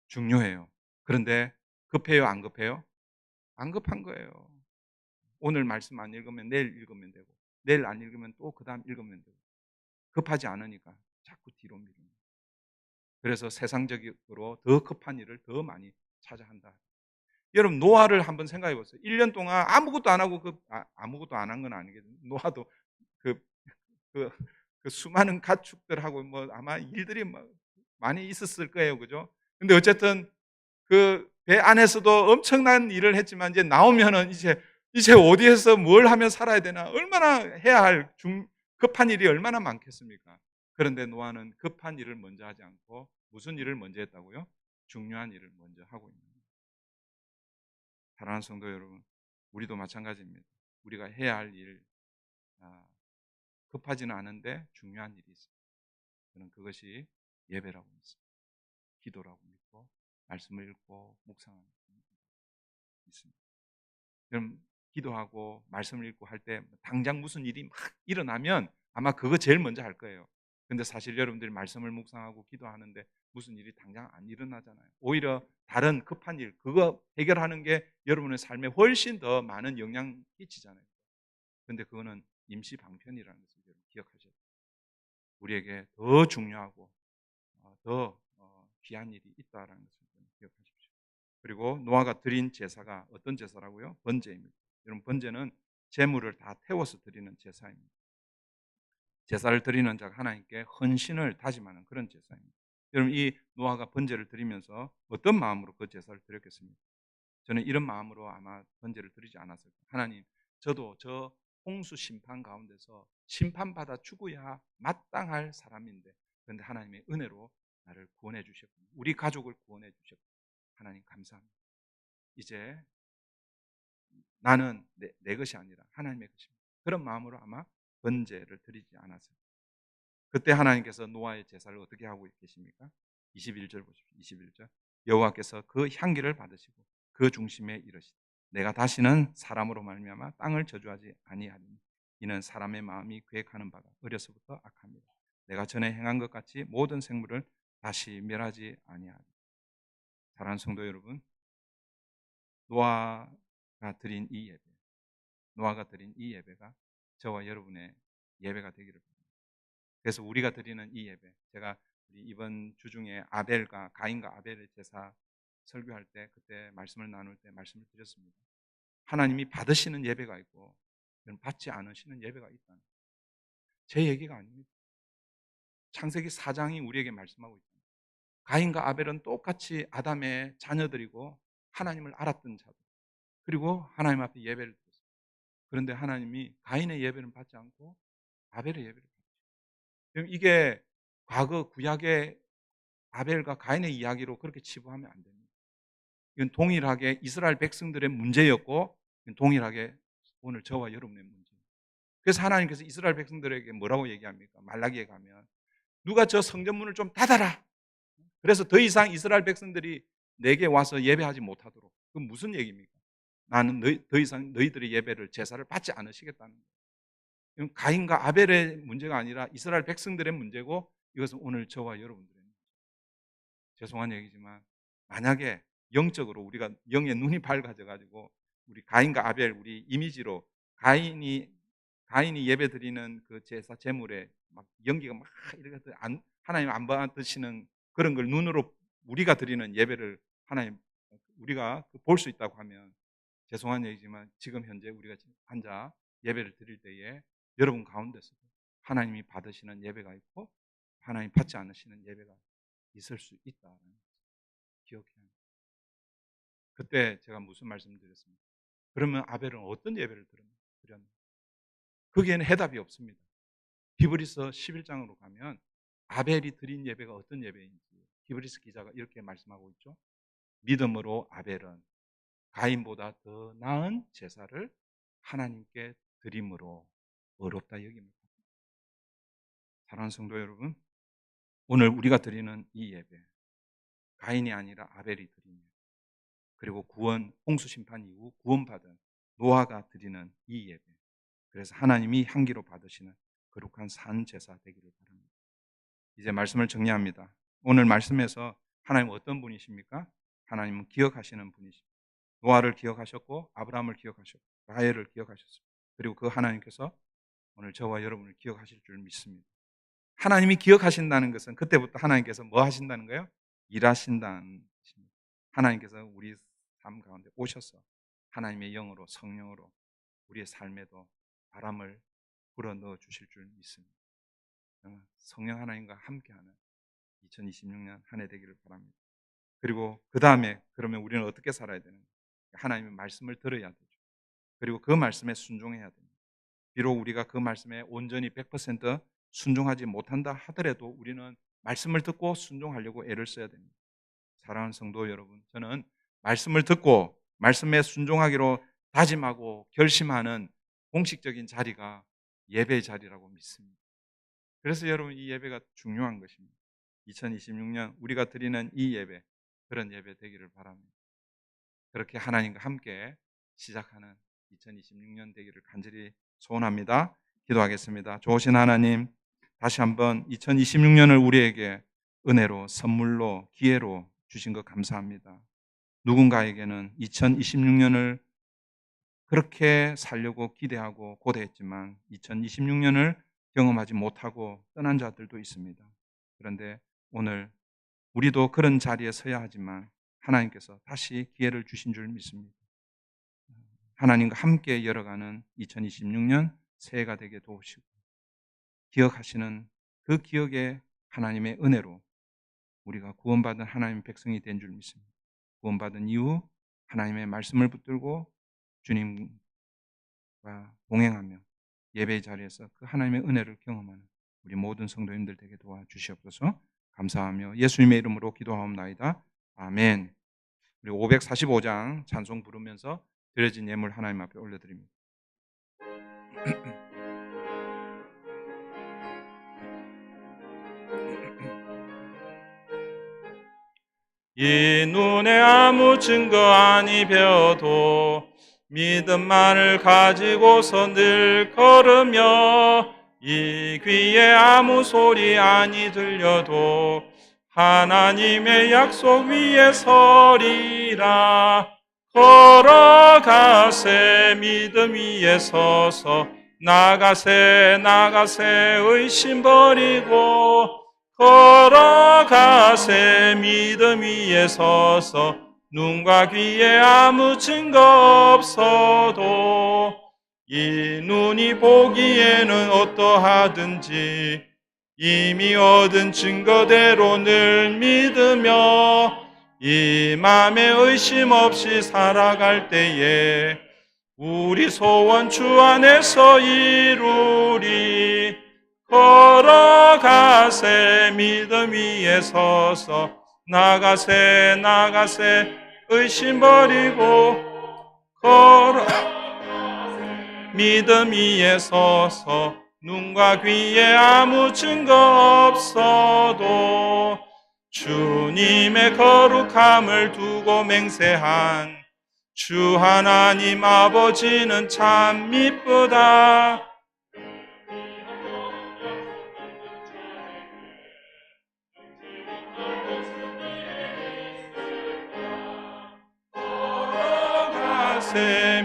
중요해요. 그런데 급해요, 안 급해요? 안 급한 거예요. 오늘 말씀 안 읽으면 내일 읽으면 되고, 내일 안 읽으면 또 그다음 읽으면 되고. 급하지 않으니까 자꾸 뒤로 미루는 거예요. 그래서 세상적으로 더 급한 일을 더 많이 찾아 한다. 여러분 노아를 한번 생각해 보세요. 1년 동안 아무것도 안 하고 아무것도 안 한 건 아니겠죠. 노아도 그, 그, 그 수많은 가축들하고 뭐 아마 일들이 많이 있었을 거예요, 그죠? 근데 어쨌든 그 배 안에서도 엄청난 일을 했지만 이제 나오면은 이제 어디에서 뭘 하며 살아야 되나, 얼마나 해야 할 급한 일이 얼마나 많겠습니까? 그런데 노아는 급한 일을 먼저 하지 않고 무슨 일을 먼저 했다고요? 중요한 일을 먼저 하고 있는 거예요. 사랑하는 성도 여러분, 우리도 마찬가지입니다. 우리가 해야 할 일, 급하지는 않은데 중요한 일이 있어요. 저는 그것이 예배라고 믿습니다. 기도라고 믿고 말씀을 읽고 묵상하는 있습니다. 그럼 기도하고 말씀을 읽고 할 때 당장 무슨 일이 막 일어나면 아마 그거 제일 먼저 할 거예요. 근데 사실 여러분들이 말씀을 묵상하고 기도하는데 무슨 일이 당장 안 일어나잖아요. 오히려 다른 급한 일, 그거 해결하는 게 여러분의 삶에 훨씬 더 많은 영향 끼치잖아요. 근데 그거는 임시 방편이라는 것을 여러분 기억하셔야 돼요. 우리에게 더 중요하고 더 귀한 일이 있다라는 것을 기억하십시오. 그리고 노아가 드린 제사가 어떤 제사라고요? 번제입니다. 여러분 번제는 제물을 다 태워서 드리는 제사입니다. 제사를 드리는 자가 하나님께 헌신을 다짐하는 그런 제사입니다. 여러분 이 노아가 번제를 드리면서 어떤 마음으로 그 제사를 드렸겠습니까? 저는 이런 마음으로 아마 번제를 드리지 않았을 거예요. 하나님, 저도 저 홍수 심판 가운데서 심판받아 죽어야 마땅할 사람인데, 그런데 하나님의 은혜로 나를 구원해 주셨고 우리 가족을 구원해 주셨고 하나님 감사합니다. 이제 나는 내 것이 아니라 하나님의 것입니다. 그런 마음으로 아마 번제를 드리지 않았어요. 그때 하나님께서 노아의 제사를 어떻게 하고 계십니까? 21절 보십시오. 21절. 여호와께서 그 향기를 받으시고 그 중심에 이르시되 내가 다시는 사람으로 말미암아 땅을 저주하지 아니하리니 이는 사람의 마음이 계획하는 바가 어려서부터 악합니다. 내가 전에 행한 것 같이 모든 생물을 다시 멸하지 아니하리니. 사랑하는 성도 여러분, 노아가 드린 이 예배, 노아가 드린 이 예배가 저와 여러분의 예배가 되기를 바랍니다. 그래서 우리가 드리는 이 예배, 제가 이번 주 중에 가인과 아벨의 제사 설교할 때 그때 말씀을 나눌 때 말씀을 드렸습니다. 하나님이 받으시는 예배가 있고 받지 않으시는 예배가 있다는 제 얘기가 아닙니다. 창세기 4장이 우리에게 말씀하고 있습니다. 가인과 아벨은 똑같이 아담의 자녀들이고 하나님을 알았던 자들, 그리고 하나님 앞에 예배를 드렸습니다. 그런데 하나님이 가인의 예배는 받지 않고 아벨의 예배를 받으시고, 이게 과거 구약의 아벨과 가인의 이야기로 그렇게 치부하면 안 됩니다. 이건 동일하게 이스라엘 백성들의 문제였고 동일하게 오늘 저와 여러분의 문제입니다. 그래서 하나님께서 이스라엘 백성들에게 뭐라고 얘기합니까? 말라기에 가면 누가 저 성전문을 좀 닫아라. 그래서 더 이상 이스라엘 백성들이 내게 와서 예배하지 못하도록. 그건 무슨 얘기입니까? 나는 더 이상 너희들의 예배를 제사를 받지 않으시겠다는 거예요. 가인과 아벨의 문제가 아니라 이스라엘 백성들의 문제고 이것은 오늘 저와 여러분들의 문제입니다. 죄송한 얘기지만 만약에 영적으로 우리가 영의 눈이 밝아져 가지고 우리 가인과 아벨 우리 이미지로 가인이 예배 드리는 그 제사 제물에 막 연기가 막 이렇게 하나님 안 받으시는 그런 걸 눈으로 우리가 드리는 예배를 하나님 우리가 볼 수 있다고 하면 죄송한 얘기지만 지금 현재 우리가 앉아 예배를 드릴 때에 여러분 가운데서 하나님이 받으시는 예배가 있고 하나님 받지 않으시는 예배가 있을 수 있다는 기억해야 합니다. 그때 제가 무슨 말씀을 드렸습니까? 그러면 아벨은 어떤 예배를 드렸나? 거기에는 해답이 없습니다. 히브리서 11장으로 가면 아벨이 드린 예배가 어떤 예배인지 히브리서 기자가 이렇게 말씀하고 있죠. 믿음으로 아벨은 가인보다 더 나은 제사를 하나님께 드림으로 어렵다 여깁니다. 사랑하는 성도 여러분, 오늘 우리가 드리는 이 예배, 가인이 아니라 아벨이 드린 예배, 그리고 구원, 홍수 심판 이후 구원받은 노아가 드리는 이 예배, 그래서 하나님이 향기로 받으시는 거룩한 산 제사 되기를 바랍니다. 이제 말씀을 정리합니다. 오늘 말씀에서 하나님 어떤 분이십니까? 하나님은 기억하시는 분이십니다. 노아를 기억하셨고 아브라함을 기억하셨고 라헬을 기억하셨습니다. 그리고 그 하나님께서 오늘 저와 여러분을 기억하실 줄 믿습니다. 하나님이 기억하신다는 것은 그때부터 하나님께서 뭐 하신다는 거예요? 일하신다는 것입니다. 하나님께서 우리 삶 가운데 오셔서 하나님의 영으로 성령으로 우리의 삶에도 바람을 불어 넣어 주실 줄 믿습니다. 성령 하나님과 함께하는 2026년 한 해 되기를 바랍니다. 그리고 그 다음에 그러면 우리는 어떻게 살아야 되는가? 하나님의 말씀을 들어야 되죠. 그리고 그 말씀에 순종해야 됩니다. 비록 우리가 그 말씀에 온전히 100% 순종하지 못한다 하더라도 우리는 말씀을 듣고 순종하려고 애를 써야 됩니다. 사랑하는 성도 여러분, 저는 말씀을 듣고 말씀에 순종하기로 다짐하고 결심하는 공식적인 자리가 예배의 자리라고 믿습니다. 그래서 여러분 이 예배가 중요한 것입니다. 2026년 우리가 드리는 이 예배, 그런 예배 되기를 바랍니다. 그렇게 하나님과 함께 시작하는 2026년 되기를 간절히 소원합니다. 기도하겠습니다. 좋으신 하나님, 다시 한번 2026년을 우리에게 은혜로, 선물로, 기회로 주신 것 감사합니다. 누군가에게는 2026년을 그렇게 살려고 기대하고 고대했지만 2026년을 경험하지 못하고 떠난 자들도 있습니다. 그런데 오늘 우리도 그런 자리에 서야 하지만 하나님께서 다시 기회를 주신 줄 믿습니다. 하나님과 함께 열어가는 2026년 새해가 되게 도우시고 기억하시는 그 기억에 하나님의 은혜로 우리가 구원받은 하나님의 백성이 된 줄 믿습니다. 구원받은 이후 하나님의 말씀을 붙들고 주님과 동행하며 예배의 자리에서 그 하나님의 은혜를 경험하는 우리 모든 성도님들 되게 도와주시옵소서. 감사하며 예수님의 이름으로 기도하옵나이다. 아멘. 우리 545장 찬송 부르면서 드려진 예물 하나님 앞에 올려드립니다. 이 눈에 아무 증거 아니 배워도 믿음만을 가지고서 늘 걸으며 이 귀에 아무 소리 아니 들려도 하나님의 약속 위에 서리라. 걸어가세 믿음 위에 서서 나가세 의심 버리고 걸어가세 믿음 위에 서서 눈과 귀에 아무 증거 없어도 이 눈이 보기에는 어떠하든지 이미 얻은 증거대로 늘 믿으며 이 맘에 의심 없이 살아갈 때에 우리 소원 주 안에서 이루리. 걸어가세 믿음 위에 서서 나가세 의심 버리고 믿음 위에 서서 눈과 귀에 아무 증거 없어도 주님의 거룩함을 두고 맹세한 주 하나님 아버지는 참 미쁘다.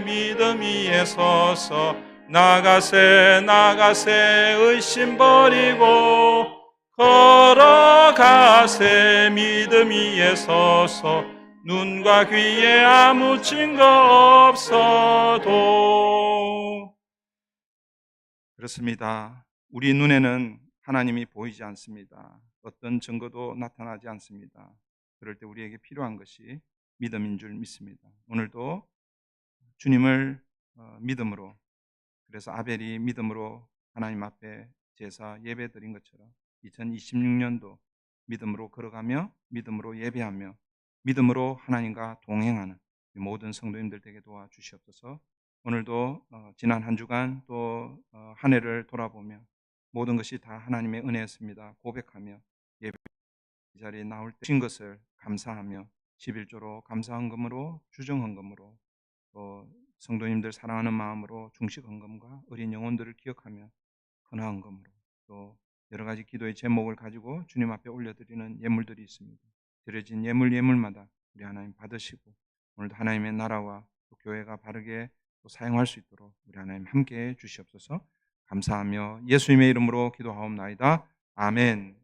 믿음 위에 서서 나가세 의심 버리고 걸어가세 믿음 위에 서서 눈과 귀에 아무 증거 없어도. 그렇습니다. 우리 눈에는 하나님이 보이지 않습니다. 어떤 증거도 나타나지 않습니다. 그럴 때 우리에게 필요한 것이 믿음인 줄 믿습니다. 오늘도 주님을 믿음으로, 그래서 아벨이 믿음으로 하나님 앞에 제사 예배 드린 것처럼 2026년도 믿음으로 걸어가며 믿음으로 예배하며 믿음으로 하나님과 동행하는 모든 성도님들 되게 도와주시옵소서. 오늘도 지난 한 주간 또 한 해를 돌아보며 모든 것이 다 하나님의 은혜였습니다 고백하며 예배 자리에 나올 때 주신 것을 감사하며 11조로 감사헌금으로 주정헌금으로 또 성도님들 사랑하는 마음으로 중식헌금과 어린 영혼들을 기억하며 헌화헌금으로 또 여러 가지 기도의 제목을 가지고 주님 앞에 올려드리는 예물들이 있습니다. 드려진 예물마다 우리 하나님 받으시고 오늘도 하나님의 나라와 또 교회가 바르게 또 사용할 수 있도록 우리 하나님 함께해 주시옵소서. 감사하며 예수님의 이름으로 기도하옵나이다. 아멘.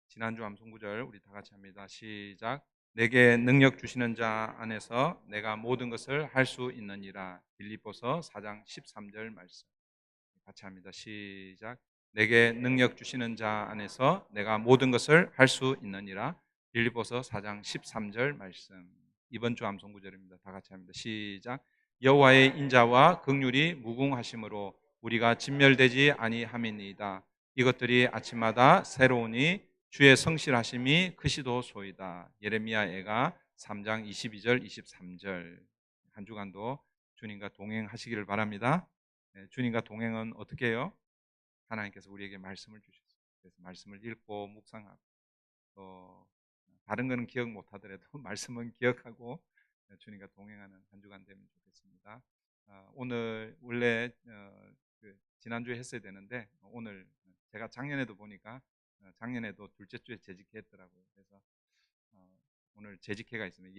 지난주 암송구절 우리 다 같이 합니다. 시작. 내게 능력 주시는 자 안에서 내가 모든 것을 할 수 있느니라. 빌립보서 4장 13절 말씀 같이 합니다. 시작. 내게 능력 주시는 자 안에서 내가 모든 것을 할 수 있느니라. 빌립보서 4장 13절 말씀. 이번 주 암송구절입니다. 다 같이 합니다. 시작. 여호와의 인자와 긍휼이 무궁하심으로 우리가 진멸되지 아니함이니이다. 이것들이 아침마다 새로우니 주의 성실하심이 크시도소이다. 예레미야 애가 3장 22절 23절. 한 주간도 주님과 동행하시기를 바랍니다. 주님과 동행은 어떻게 해요? 하나님께서 우리에게 말씀을 주셨어요. 그래서 말씀을 읽고 묵상하고 또 다른 거는 기억 못하더라도 말씀은 기억하고 주님과 동행하는 한 주간 되면 좋겠습니다. 오늘 원래 지난주에 했어야 되는데 오늘 제가 작년에도 보니까 작년에도 둘째 주에 재직했더라고요. 그래서 오늘 재직회가 있습니다.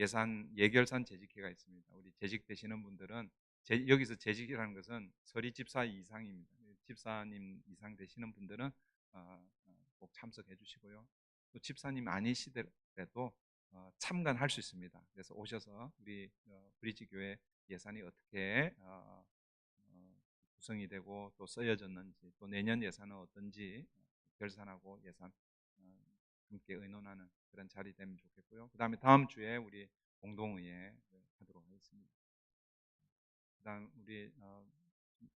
예결산 재직회가 있습니다. 우리 재직되시는 분들은 여기서 재직이라는 것은 서리 집사 이상입니다. 집사님 이상 되시는 분들은 꼭 참석해 주시고요. 또 집사님 아니시더라도 참관할 수 있습니다. 그래서 오셔서 우리 브리지 교회 예산이 어떻게 구성이 되고 또 쓰여졌는지 또 내년 예산은 어떤지 결산하고 예산 함께 의논하는 그런 자리 되면 좋겠고요. 그 다음에 다음 주에 우리 공동의회 하도록 하겠습니다. 그 다음 우리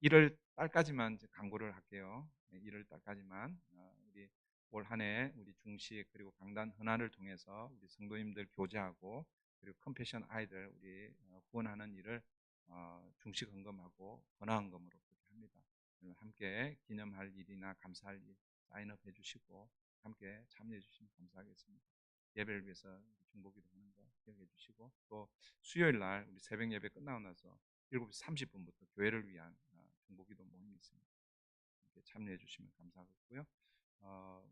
1월 달까지만 광고를 할게요. 1월 달까지만 우리 올 한 해 우리 중식 그리고 강단 헌화를 통해서 우리 성도님들 교제하고 그리고 컴패션 아이들 우리 후원하는 일을 중식 헌금하고 헌화 헌금으로 그렇게 합니다. 함께 기념할 일이나 감사할 일 사인업 해주시고 함께 참여해 주시면 감사하겠습니다. 예배를 위해서 중보기도 하는 거 기억해 주시고 또 수요일 날 우리 새벽 예배 끝나고 나서 7시 30분부터 교회를 위한 중보기도 모임이 있습니다. 함께 참여해 주시면 감사하겠고요.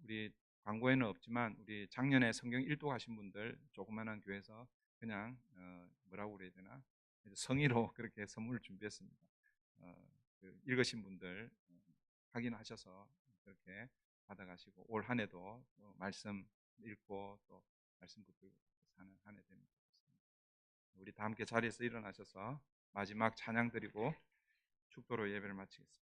우리 광고에는 없지만 우리 작년에 성경 1도 하신 분들 조그마한 교회에서 그냥 뭐라고 그래야 되나 성의로 그렇게 선물을 준비했습니다. 읽으신 분들 확인하셔서 그렇게 받아가시고 올 한 해도 말씀 읽고 또 말씀 붙들고 사는 한 해 되면 좋겠습니다. 우리 다 함께 자리에서 일어나셔서 마지막 찬양 드리고 축도로 예배를 마치겠습니다.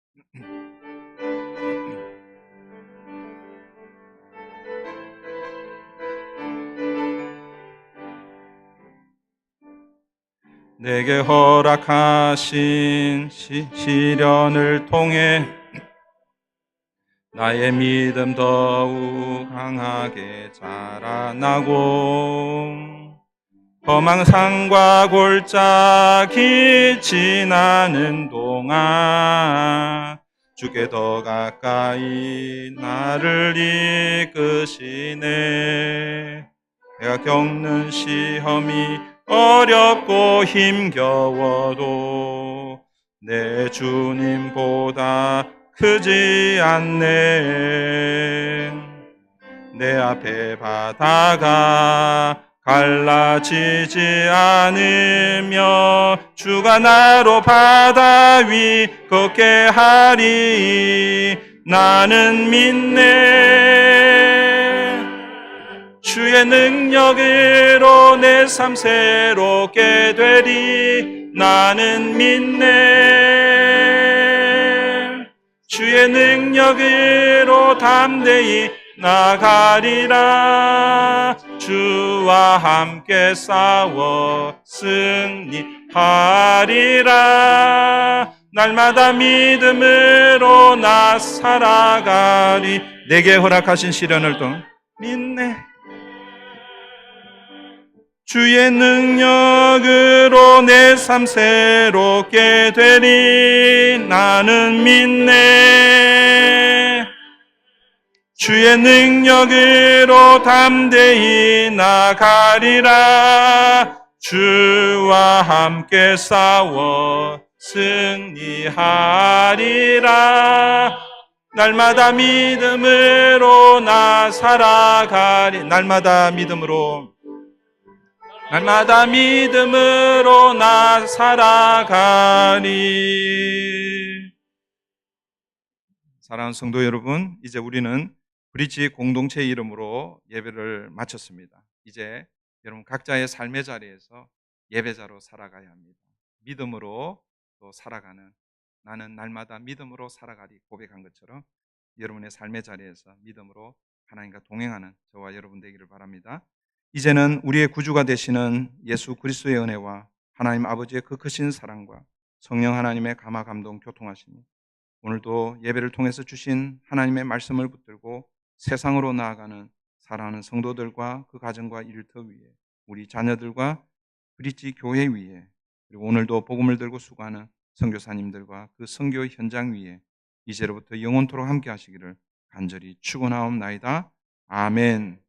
내게 허락하신 시련을 통해 나의 믿음 더욱 강하게 자라나고 험한 산과 골짜기 지나는 동안 주께 더 가까이 나를 이끄시네. 내가 겪는 시험이 어렵고 힘겨워도 내 주님보다 크지 않네. 내 앞에 바다가 갈라지지 않으며 주가 나로 바다 위 걷게 하리. 나는 믿네. 주의 능력으로 내 삶 새롭게 되리. 나는 믿네. 주의 주의 능력으로 담대히 나가리라. 주와 함께 싸워 승리하리라. 날마다 믿음으로 나 살아가리. 내게 허락하신 시련을 또 믿네. 주의 능력으로 내 삶 새롭게 되리. 나는 믿네. 주의 능력으로 담대히 나가리라. 주와 함께 싸워 승리하리라. 날마다 믿음으로 나 살아가리. 날마다 믿음으로 나 살아가리. 사랑하는 성도 여러분, 이제 우리는 브릿지 공동체의 이름으로 예배를 마쳤습니다. 이제 여러분 각자의 삶의 자리에서 예배자로 살아가야 합니다. 믿음으로 또 살아가는, 나는 날마다 믿음으로 살아가리 고백한 것처럼 여러분의 삶의 자리에서 믿음으로 하나님과 동행하는 저와 여러분 되기를 바랍니다. 이제는 우리의 구주가 되시는 예수 그리스도의 은혜와 하나님 아버지의 그 크신 사랑과 성령 하나님의 감화 감동 교통하시니 오늘도 예배를 통해서 주신 하나님의 말씀을 붙들고 세상으로 나아가는 사랑하는 성도들과 그 가정과 일터 위에, 우리 자녀들과 브릿지 교회 위에, 그리고 오늘도 복음을 들고 수고하는 선교사님들과 그 선교 현장 위에 이제로부터 영원토록 함께 하시기를 간절히 축원하옵나이다. 아멘.